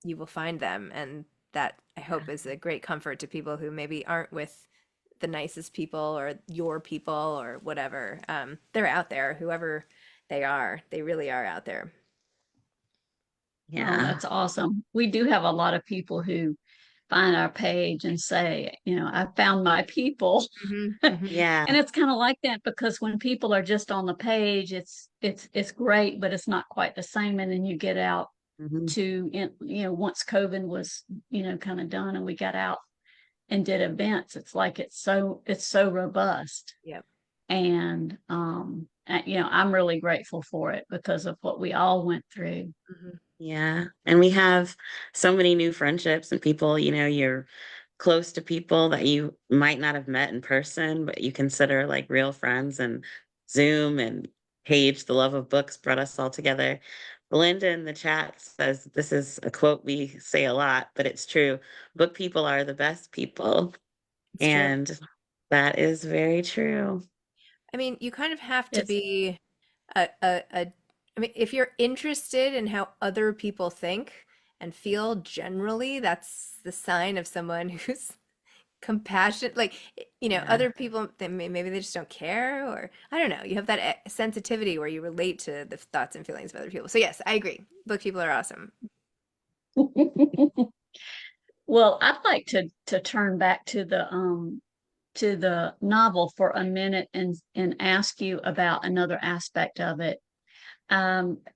you will find them, and that I hope is a great comfort to people who maybe aren't with the nicest people or your people or whatever. They're out there, whoever they are. They really are out there. Oh, Yeah. that's awesome. We do have a lot of people who find our page and say, I found my people. Hmm. And Hmm. Yeah. it's kind of like that because when people are just on the page, it's great, but it's not quite the same. And then you get out Mhm. to, once COVID was, kind of done and we got out and did events, it's like it's so robust. Yep. And I'm really grateful for it because of what we all went through. Hmm. Yeah. And we have so many new friendships and people, you're close to people that you might not have met in person, but you consider like real friends, and Zoom and Page, the love of books brought us all together. Belinda in the chat says this is a quote we say a lot, but it's true. Book people are the best people. It's true. And that is very true. I mean, you kind of have to It's be a I mean, if you're interested in how other people think and feel generally, that's the sign of someone who's compassionate. Like, Yeah. other people, maybe they just don't care, or I don't know. You have that sensitivity where you relate to the thoughts and feelings of other people. So yes, I agree. Book people are awesome. well, I'd like to turn back to the novel for a minute and ask you about another aspect of it.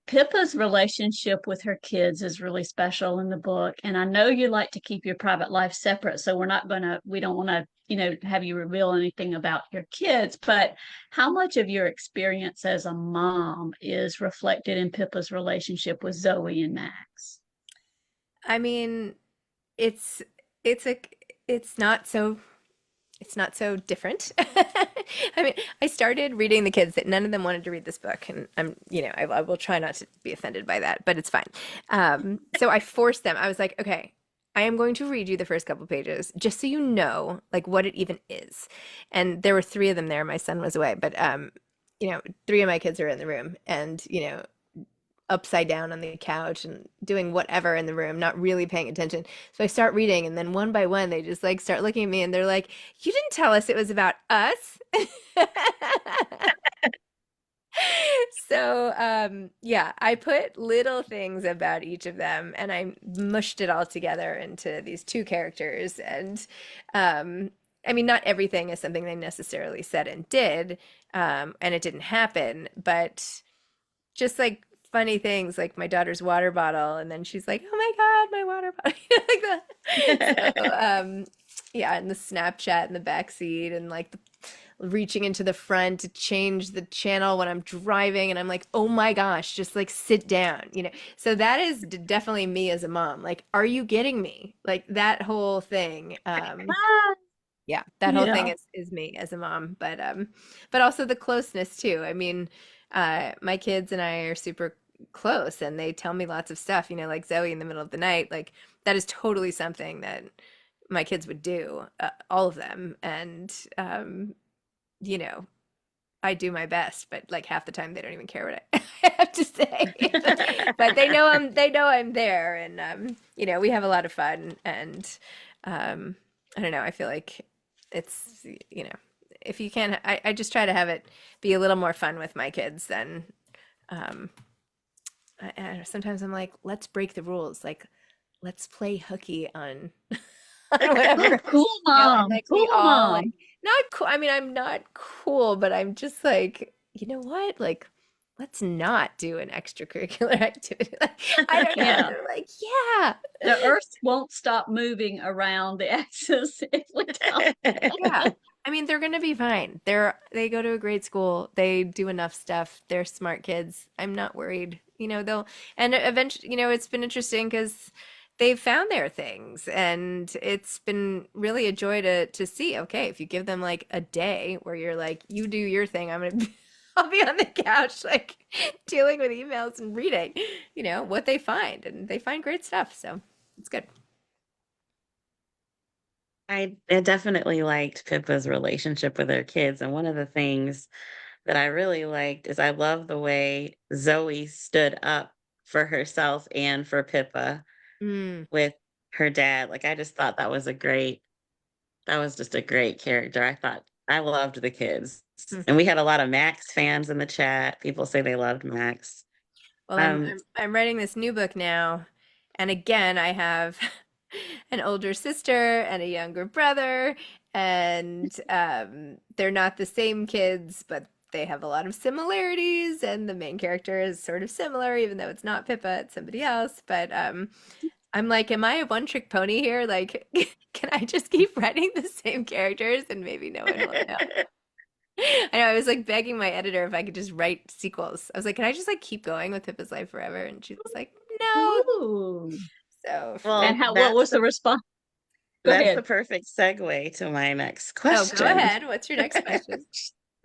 Pippa's relationship with her kids is really special in the book, and I know you like to keep your private life separate, so we don't want to, have you reveal anything about your kids, but how much of your experience as a mom is reflected in Pippa's relationship with Zoe and Max? I mean, it's it's a it's not so different. I mean, I started reading the kids that none of them wanted to read this book, and I will try not to be offended by that, but it's fine. So I forced them. I was like, okay, I am going to read you the first couple pages just so you know like what it even is. And there were three of them there. My son was away, but three of my kids are in the room, and upside down on the couch and doing whatever in the room, not really paying attention. So I start reading, and then one by one, they just like start looking at me and they're like, "You didn't tell us it was about us." So, yeah, I put little things about each of them and I mushed it all together into these two characters. And I mean, not everything is something they necessarily said and did, and it didn't happen, but just like funny things like my daughter's water bottle, and then she's like, "Oh my God, my water bottle," like that. So yeah, and the Snapchat in the back seat, and like reaching into the front to change the channel when I'm driving, and I'm like, "Oh my gosh, just like sit down." So that is definitely me as a mom. Like, are you getting me? Like that whole thing. Yeah, that whole thing Yeah. is me as a mom, but also the closeness too. I mean, my kids and I are super close, and they tell me lots of stuff, like Zoe in the middle of the night. Like that is totally something that my kids would do, all of them. And you know, I do my best, but like half the time they don't even care what I have to say. But they know I'm there, and we have a lot of fun, and I don't know, I feel like it's, if you can, I just try to have it be a little more fun with my kids than um I don't know, sometimes I'm like, let's break the rules. Like, let's play hooky on on Oh, whatever, cool and mom. like we Cool all like, mom. not cool. I mean, I'm not cool, but I'm just like, you know what? Like, let's not do an extracurricular activity. Like, I don't know. Yeah. They're like, yeah, The earth won't stop moving around the axis if we don't. yeah. I mean, they're gonna be fine. They go to a great school. They do enough stuff. They're smart kids. I'm not worried. They'll, and eventually, it's been interesting because they've found their things, and it's been really a joy to see. Okay, if you give them like a day where you're like, you do your thing, I'll be on the couch like dealing with emails and reading, what they find, and they find great stuff. So it's good. I definitely liked Pippa's relationship with her kids, and one of the things that I really liked is I love the way Zoe stood up for herself and for Pippa Mm. with her dad. Like, I just thought that was just a great character. I loved the kids. Hmm. And we had a lot of Max fans in the chat. People say they loved Max. Well, I'm, Um, I'm I'm writing this new book now, and again, I have an older sister and a younger brother, and they're not the same kids, but they have a lot of similarities, and the main character is sort of similar, even though it's not Pippa, it's somebody else. But I'm like, am I a one-trick pony here? Like, can I just keep writing the same characters and maybe no one will know? I know, I was like begging my editor if I could just write sequels. I was like, can I just like keep going with Pippa's Life Forever? And she was like, no. Ooh. So, And well, what was the response? Go that's the ahead. perfect segue to my next oh, go question. ahead. What's your next question?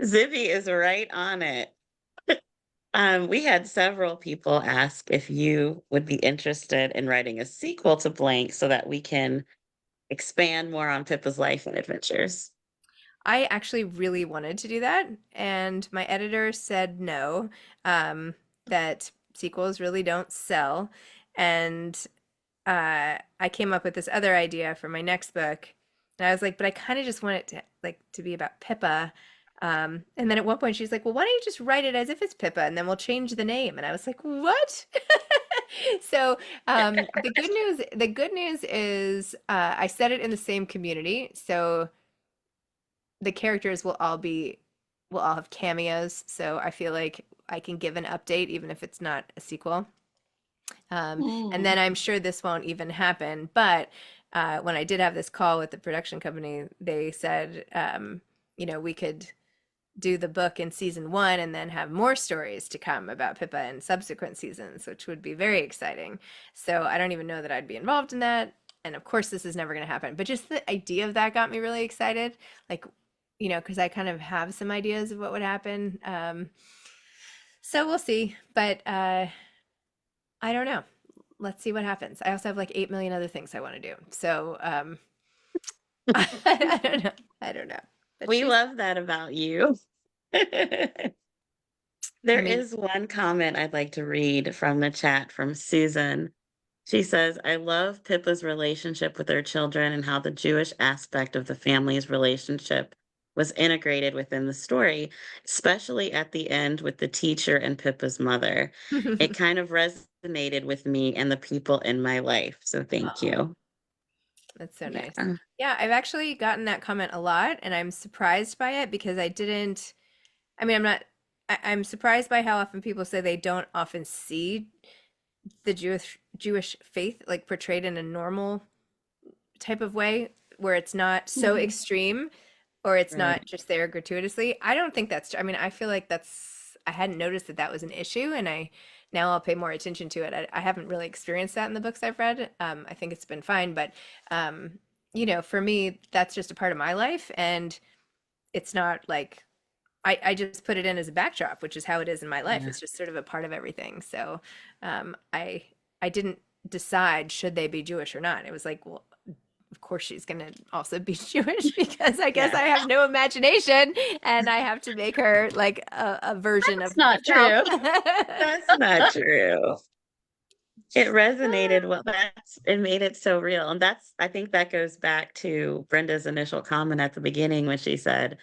Zibby is right on it. We had several people ask if you would be interested in writing a sequel to Blank so that we can expand more on Pippa's life and adventures. I actually really wanted to do that, and my editor said no, that sequels really don't sell. And I came up with this other idea for my next book, and I was like, but I kind of just want it to be about Pippa. And then at one point she's like, well, why don't you just write it as if it's Pippa, and then we'll change the name. And I was like, what? So the good news is I set it in the same community, so the characters will all have cameos. So I feel like I can give an update even if it's not a sequel. And Mm. then I'm sure this won't even happen. But when I did have this call with the production company, they said, we could do the book in season one and then have more stories to come about Pippa in subsequent seasons, which would be very exciting. So I don't even know that I'd be involved in that. And of course, this is never going to happen. But just the idea of that got me really excited. Like, because I kind of have some ideas of what would happen. So we'll see. But I don't know. Let's see what happens. I also have like 8 million other things I want to do. So I don't know. I don't know. But We love that about you. I There mean, is one comment I'd like to read from the chat from Susan. She says, I love Pippa's relationship with her children and how the Jewish aspect of the family's relationship was integrated within the story, especially at the end with the teacher and Pippa's mother. It kind of resonated with me and the people in my life. So thank oh, you. that's so nice. Yeah. Yeah, I've actually gotten that comment a lot, and I'm surprised by it because I didn't. I mean, I'm surprised by how often people say they don't often see the Jewish faith like portrayed in a normal type of way where it's not so Mhm. extreme or it's Right. not just there gratuitously. I don't think that's, I mean, I feel like I hadn't noticed that that was an issue, and now I'll pay more attention to it. I haven't really experienced that in the books I've read. I think it's been fine, but, for me, that's just a part of my life. And it's not like, I just put it in as a backdrop, which is how it is in my life. Yeah. It's just sort of a part of everything. So, I didn't decide should they be Jewish or not. It was like, well, of course she's going to also be Jewish because I guess Yeah. I have no imagination and I have to make her like a version of That's not true. myself. That's not true. It resonated well. It made it so real. And I think that goes back to Brenda's initial comment at the beginning when she said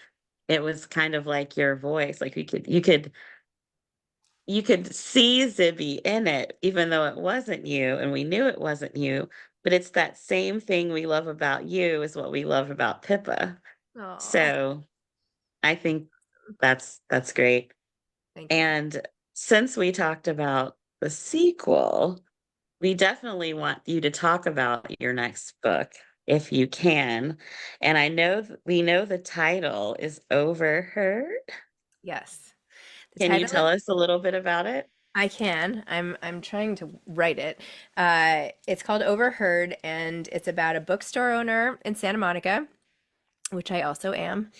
it was kind of like your voice. Like you could see Zibby in it, even though it wasn't you, and we knew it wasn't you. But it's that same thing we love about you is what we love about Pippa. Oh, So I think that's great. thank you. And since we talked about the sequel, we definitely want you to talk about your next book if you can. And I know we know the title is Overheard. Yes. The Can you title tell us a little bit about it? I can. I'm trying to write it. It's called Overheard, and it's about a bookstore owner in Santa Monica, which I also am.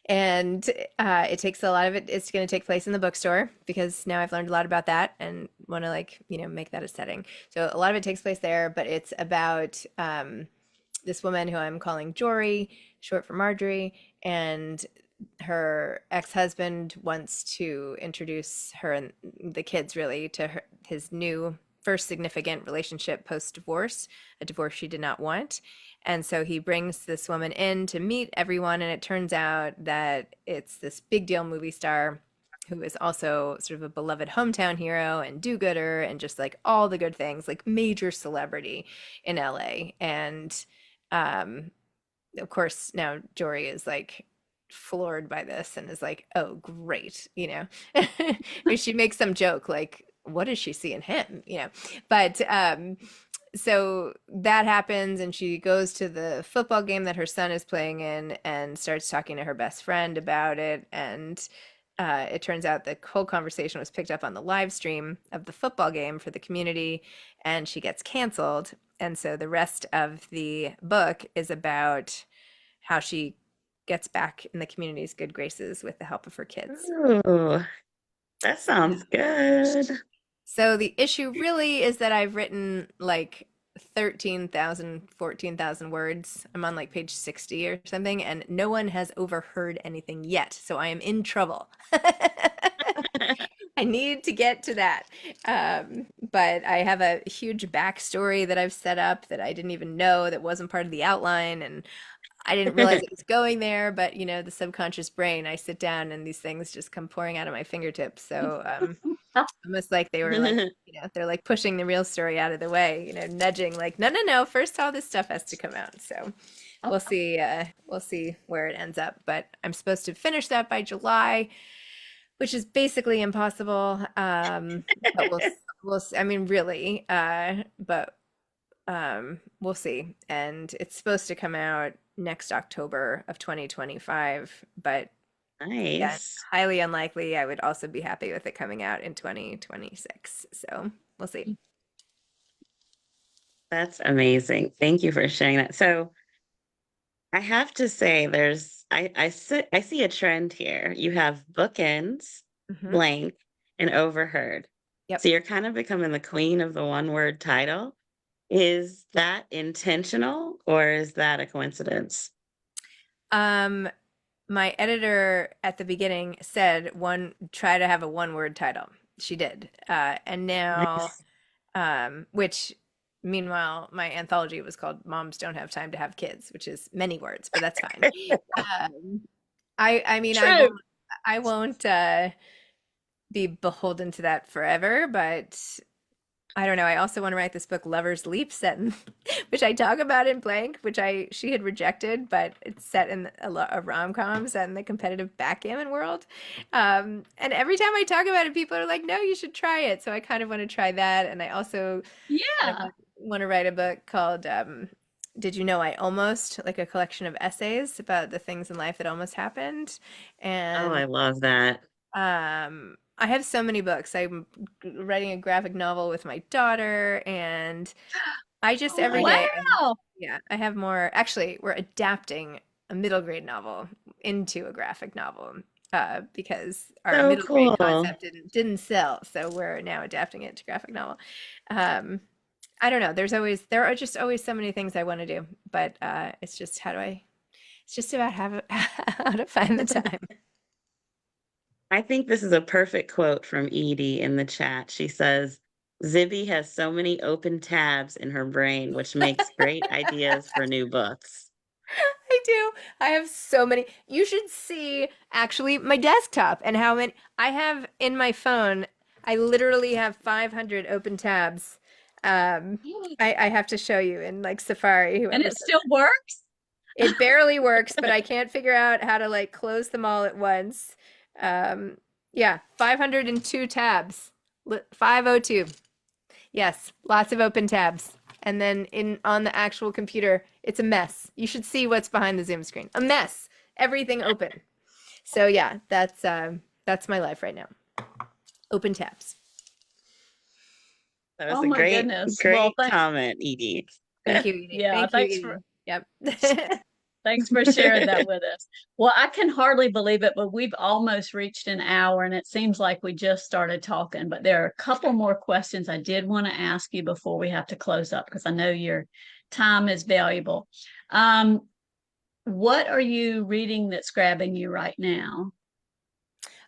And it takes a lot of it. It's going to take place in the bookstore because now I've learned a lot about that and want to like make that a setting. So a lot of it takes place there, but it's about this woman who I'm calling Jory, short for Marjorie, and her ex-husband wants to introduce her and the kids really to his new first significant relationship post-divorce, a divorce she did not want. And so he brings this woman in to meet everyone, and it turns out that it's this big deal movie star who is also sort of a beloved hometown hero and do-gooder and just like all the good things, like major celebrity in LA. And um, of course, now Jory is like floored by this and is like, "Oh, great," She makes some joke like, "What does she see in him?" But so that happens, and she goes to the football game that her son is playing in and starts talking to her best friend about it. And it turns out the whole conversation was picked up on the live stream of the football game for the community, and she gets canceled. And so the rest of the book is about how she gets back in the community's good graces with the help of her kids. Ooh, that sounds good. So the issue really is that I've written like 13,000, 14,000 words. I'm on like page 60 or something, and no one has overheard anything yet. So I am in trouble. I need to get to that. But I have a huge backstory that I've set up that I didn't even know that wasn't part of the outline. And I didn't realize it was going there, but the subconscious brain, I sit down and these things just come pouring out of my fingertips. So almost like they were like, they're like pushing the real story out of the way, nudging like, no, no, no, first all this stuff has to come out. So we'll see where it ends up. But I'm supposed to finish that by July, which is basically impossible. But I mean, really, but we'll see. And it's supposed to come out next October of 2025, but yeah, Nice. highly unlikely. I would also be happy with it coming out in 2026. So we'll see. That's amazing. Thank you for sharing that. So I have to say I see a trend here. You have bookends, Hmm. blank, and overheard. Yep. So you're kind of becoming the queen of the one word title. Is that intentional or is that a coincidence? Um, my editor at the beginning said try to have a one word title. She did. And now, Nice. which meanwhile, my anthology was called Moms Don't Have Time to Have Kids, which is many words, but that's fine. Um, I mean, True. I won't be beholden to that forever, but I don't know. I also want to write this book, Lover's Leap, set in, which I talk about in blank, which she had rejected, but it's set in a rom-com set in the competitive backgammon world. And every time I talk about it, people are like, "No, you should try it." So I kind of want to try that, and I also kind of Yeah. want to write a book called "Did You Know I Almost?" Like a collection of essays about the things in life that almost happened, Oh, and I love that. I have so many books. I'm writing a graphic novel with my daughter, and I just Oh, every nice. day, Wow. yeah, I have more. Actually, we're adapting a middle grade novel into a graphic novel because our So middle grade cool. concept didn't sell, so we're now adapting it to graphic novel. Um, I don't know. There are just always so many things I want to do, but it's just it's just about how to find the time. I think this is a perfect quote from Edie in the chat. She says, Zibby has so many open tabs in her brain, which makes great ideas for new books. I do. I have so many. You should see actually my desktop and how many I have in my phone. I literally have 500 open tabs. I have to show you in like Safari. And Whoever it said still works? it barely works, but I can't figure out how to like close them all at once. Um, yeah, 502 tabs. 502. Yes, lots of open tabs. And then in on the actual computer, it's a mess. You should see what's behind the Zoom screen. A mess. Everything open. So yeah, that's my life right now. Open tabs. That was Oh a my great, goodness. great Well, comment, Edie. Thank you, Edie. yeah, Thank you, thanks Edie. for Yep. thanks for sharing that with us. Well, I can hardly believe it, but we've almost reached an hour and it seems like we just started talking. But there are a couple more questions I did want to ask you before we have to close up because I know your time is valuable. What are you reading that's grabbing you right now?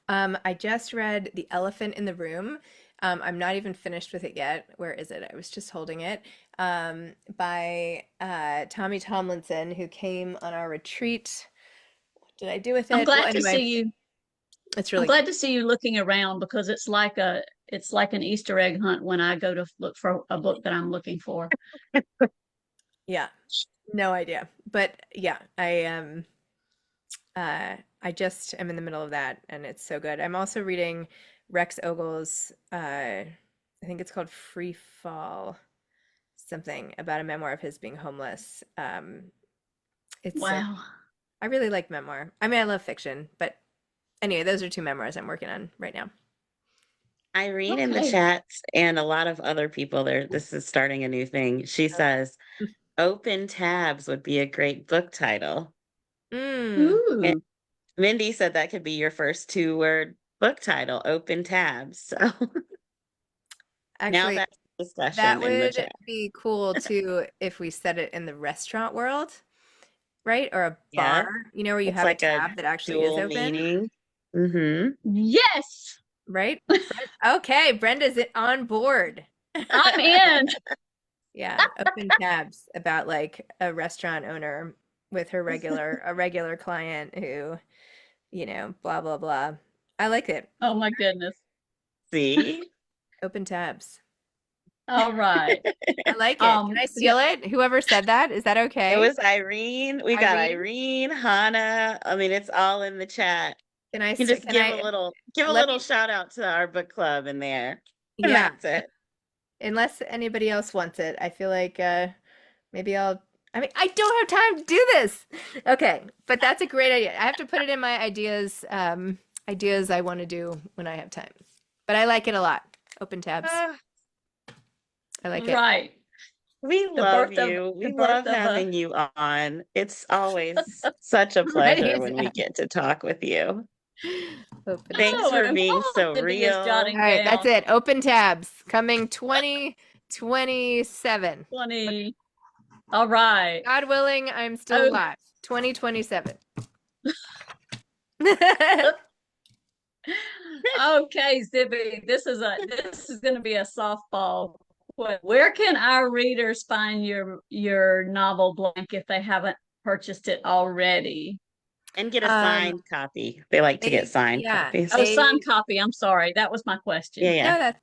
I just read The Elephant in the Room. I'm not even finished with it yet. Where is it? I was just holding it. By Tommy Tomlinson, who came on our retreat. What did I do with I'm it? Well, glad to see anyway, you. it's I'm really glad good. to see you looking around because it's like an Easter egg hunt when I go to look for a book that I'm looking for. Yeah, no idea. But yeah, I just am in the middle of that and it's so good. I'm also reading Rex Ogle's I think it's called Free Fall, something about a memoir of his being homeless. It's so Wow. I really like memoir. I mean, I love fiction, but anyway, those are two memoirs I'm working on right now. Irene in the Okay. chats and a lot of other people there. This is starting a new thing. She says, Open Tabs would be a great book title. Mm, And Ooh. Mindy said that could be your first two-word book title, Open Tabs. So now actually, that's that discussion in the would chat. be cool too if we set it in the restaurant world, right? Or a Yeah, bar, where you it's have a like a tab that actually is dual open, meaning. Mm-hmm. Yes, right? Okay, Brenda's on board. I'm in. Yeah, open tabs about like a restaurant owner with a regular client who, blah blah blah. I like it. Oh my goodness. See? Open tabs. All right. I like it. Can I Yeah, steal it? Whoever said that, is that It okay? was Irene. We got Irene, Irene, Hannah. I mean, it's all in the chat. You can just can I give a let little me shout out to our book club in there. And yeah, that's it. unless anybody else wants it. I feel like maybe I mean, I don't have time to do this. Okay, but that's a great idea. I have to put it in my ideas I want to do when I have time. But I like it a lot. Open tabs. Ah, I like it. right. we The love birth of you. the We birth love of a having you on. It's always such a Ready pleasure when we to get to talk with you. open Thanks oh, for and being while so Zibby is real. All jotting right, that's down it. Open tabs coming 2027. 20. All right. God willing, I'm still Oh, alive. 2027. okay, Zibby. This is going to be a softball. Where can our readers find your novel Blank if they haven't purchased it already? And get a Um, signed copy. They like to get signed yeah, copies. Oh, signed copy. I'm sorry. That was my Yeah, question. yeah. no, that's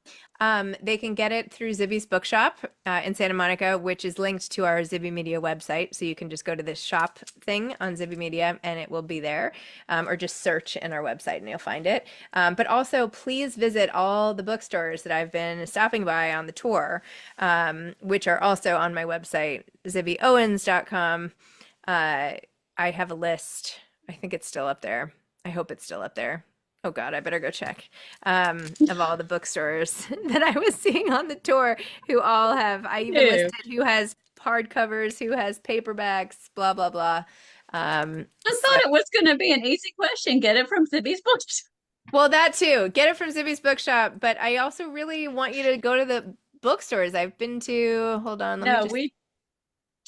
they can get it through Zibby's bookshop in Santa Monica, which is linked to our Zibby Media website. So you can just go to this shop thing on Zibby Media and it will be there, or just search in our website and you'll find it. But also, please visit all the bookstores that I've been stopping by on the tour, which are also on my website, zibbyowens.com. I have a list. I think it's still up there. I hope it's still up there. Oh God, I better go check. Of all the bookstores that I was seeing on the tour, who all have, I even Ew. listed who has hardcovers, who has paperbacks, blah, blah, blah. I So, thought it was going to be an easy question. Get it from Zibby's books. well, that too. Get it from Zibby's bookshop, but I also really want you to go to the bookstores. I've been to, hold on, let me No, just, we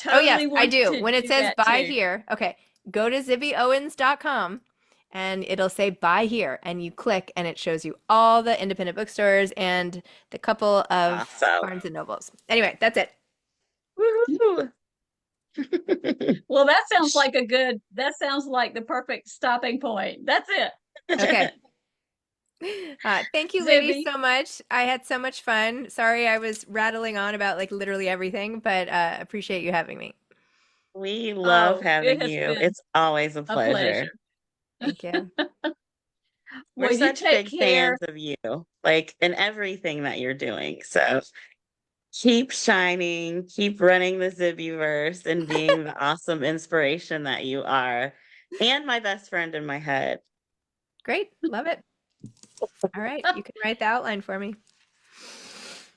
oh yes, totally I want do. to When it do says that buy too. here, okay, go to zibbyowens.com and it'll say buy here and you click and it shows you all the independent bookstores and the couple of Awesome. Barnes and Nobles. Anyway, that's it. Woohoo. Well, that sounds like the perfect stopping point. That's it. Okay. Thank you, ladies, Zibby. so much. I had so much fun. Sorry I was rattling on about like literally everything, but appreciate you having me. We love Oh, it having has you. been It's always a a pleasure. pleasure. Thank you. We're Well, you such take big care. fans of you, like in everything that you're doing. So keep shining, keep running the Zibbyverse and being the awesome inspiration that you are, and my best friend in my head. Great. Love it. All right. You can write the outline for me.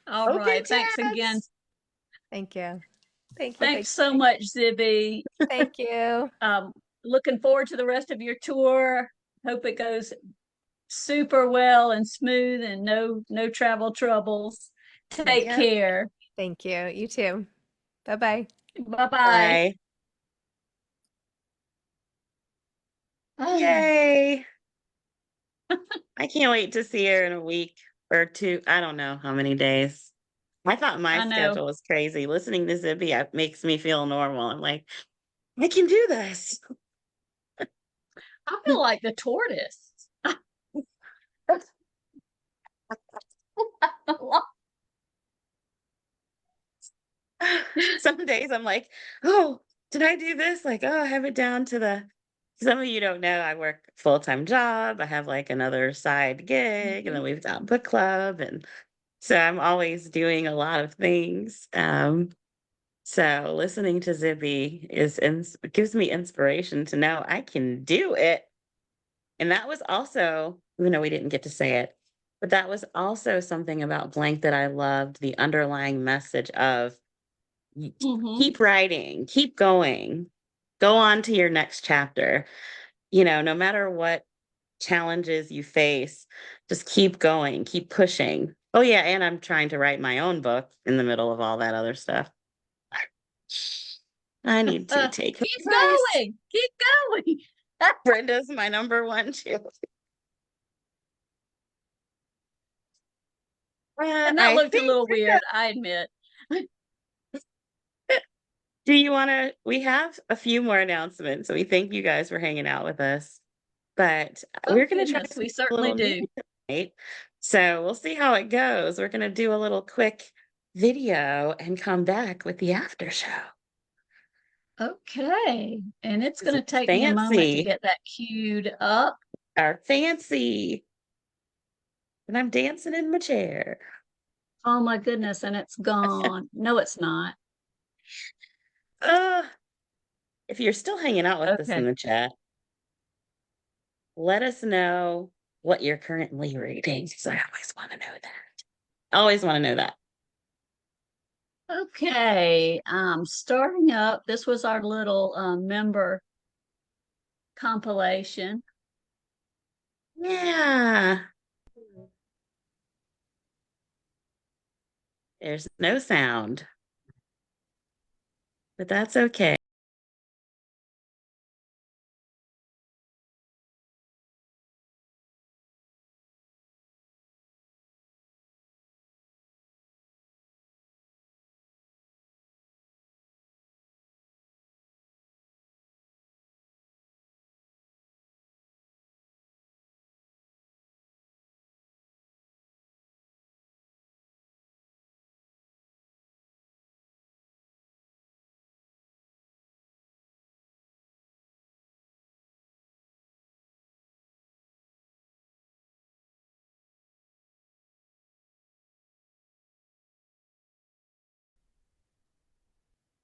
All Okay, right. Thanks again. Tess. Thank you. Thank you. Thanks so much, Zibby. Thank you. Um, Looking forward to the rest of your tour. Hope it goes super well and smooth and no travel troubles. Take Yep. care. Thank you. You too. Bye-bye. Bye-bye. Bye. Oh, Yay. I can't wait to see her in a week or two. I don't know how many days. I thought my I know. schedule was crazy. Listening to Zibby makes me feel normal. I'm like, I can do this. I feel like the tortoise. Some days I'm like, oh, did I do this? Like, oh, I have it down to the. Some of you don't know, I work full-time job. I have like another side gig, and then Mhm. we've got book club, and so I'm always doing a lot of things. So listening to Zibby gives me inspiration to know I can do it. And that was also, even though we didn't get to say it, but that was also something about Blank that I loved, the underlying message of Mhm. keep writing, keep going, go on to your next chapter. No matter what challenges you face, just keep going, keep pushing. Oh, yeah. And I'm trying to write my own book in the middle of all that other stuff. I need to take Keep advice. going. Keep going. Brenda's my number one too. And that I looked a think little weird, I admit. Do you want to? We have a few more announcements. So we thank you guys for hanging out with us. But Oh, we're going to try goodness, to we be a certainly little new do. tonight. So we'll see how it goes. We're going to do a little quick video and come back with the after show. Okay. And it's This going is to take me a moment to fancy, get that queued up. our fancy. And I'm dancing in my chair. Oh, my goodness. And it's gone. No, it's not. Uh, if you're still hanging out with us in Okay. the chat, let us know what you're currently reading. Because I always want to know that. Always want to know that. Okay. Starting up, this was our little member compilation. Yeah. There's no sound, but that's okay.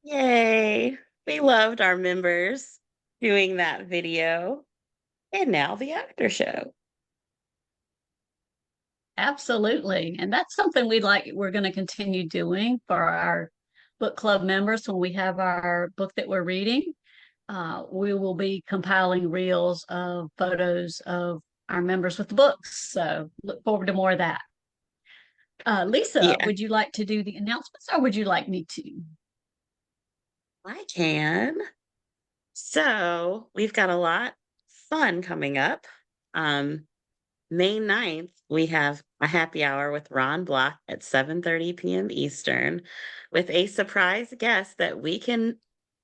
Yay. We loved our members doing that video. And now the after show. Absolutely. And that's something we're going to continue doing for our book club members when we have our book that we're reading. We will be compiling reels of photos of our members with the books. So look forward to more of that. Lisa, Yeah, would you like to do the announcements or would you like me to? I can. So we've got a lot fun coming up. Um, May 9th, we have a happy hour with Ron Block at 7:30 p.m. Eastern with a surprise guest that we can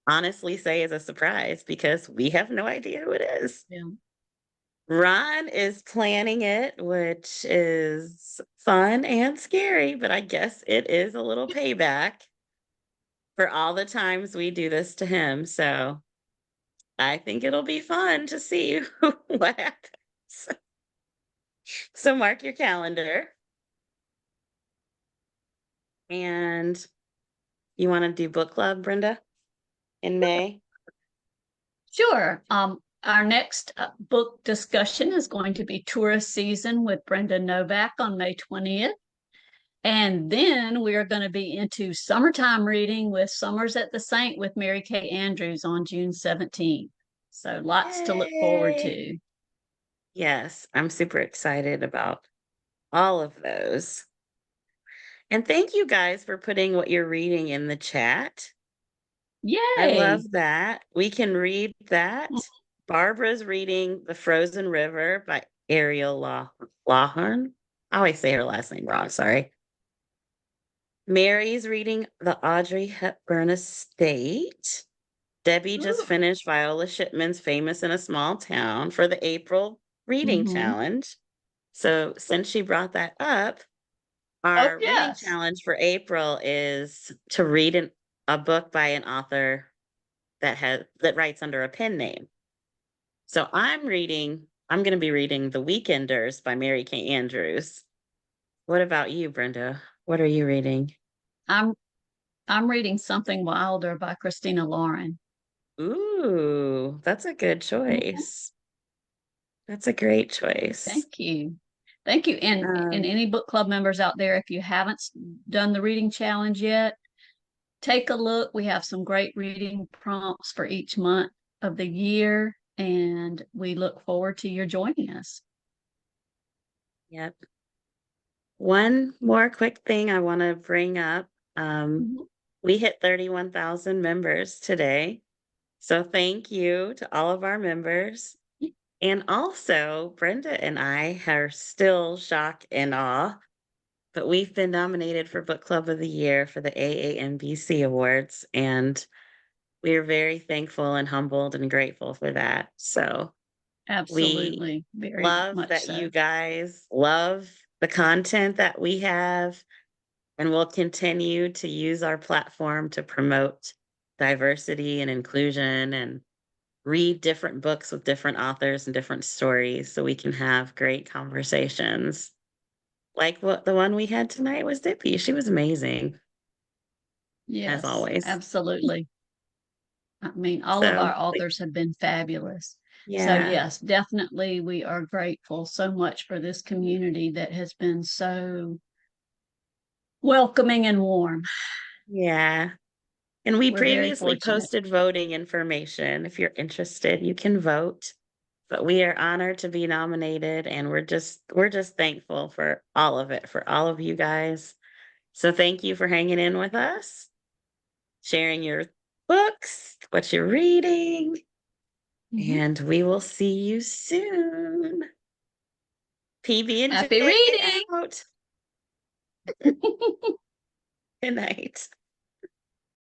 honestly say is a surprise because we have no idea who it is. Yeah. Ron is planning it, which is fun and scary, but I guess it is a little payback for all the times we do this to him. So I think it'll be fun to see what happens. So mark your calendar. And you want to do book club, Brenda, in May? Sure. Our next book discussion is going to be Tourist Season with Brenda Novak on May 20th. And then we are going to be into summertime reading with Summers at the Saint with Mary Kay Andrews on June 17th. So lots to look forward Yay! to. Yes, I'm super excited about all of those. And thank you guys for putting what you're reading in the chat. I Yay! love that. We can read that. Barbara's reading The Frozen River by Ariel Lawhorn. I always say her last name wrong, sorry. Mary's reading The Audrey Hepburn Estate. Debbie just Ooh. finished Viola Shipman's Famous in a Small Town for the April reading Mhm. challenge. So since she brought that up, Oh, our reading yes. challenge for April is to read a book by an author that writes under a pen name. So I'm going to be reading The Weekenders by Mary Kay Andrews. What about you, Brenda? What are you reading? I'm I'm reading Something Wilder by Christina Lauren. Ooh, that's a good Mhm. choice. That's a great choice. Thank you. Thank you. And Um, any book club members out there, if you haven't done the reading challenge yet, take a look. We have some great reading prompts for each month of the year, and we look forward to your joining us. yep. One more quick thing I want to bring up. Mhm. We hit 31,000 members today. So thank you to all of our members. And also, Brenda and I are still shocked and awe, but we've been nominated for Book Club of the Year for the AAMBC Awards, and we're very thankful and humbled and grateful for that. So we Absolutely. Very love much that so. you guys love the content that we have, and we'll continue to use our platform to promote diversity and inclusion and read different books with different authors and different stories so we can have great conversations. Like what the one we had tonight was Dippy. She was amazing, as Yes, always. absolutely. I mean, all of So, our authors have been fabulous. So, yeah, yes, definitely, we are grateful so much for this community that has been so welcoming and warm. yeah. And we We're very previously fortunate. posted voting information. If you're interested, you can vote. But we are honored to be nominated, and we're just thankful for all of it, for all of you guys. So thank you for hanging in with us, sharing your books, what you're reading, Mhm. and we will see you soon. PB&J Happy reading. out. Good night.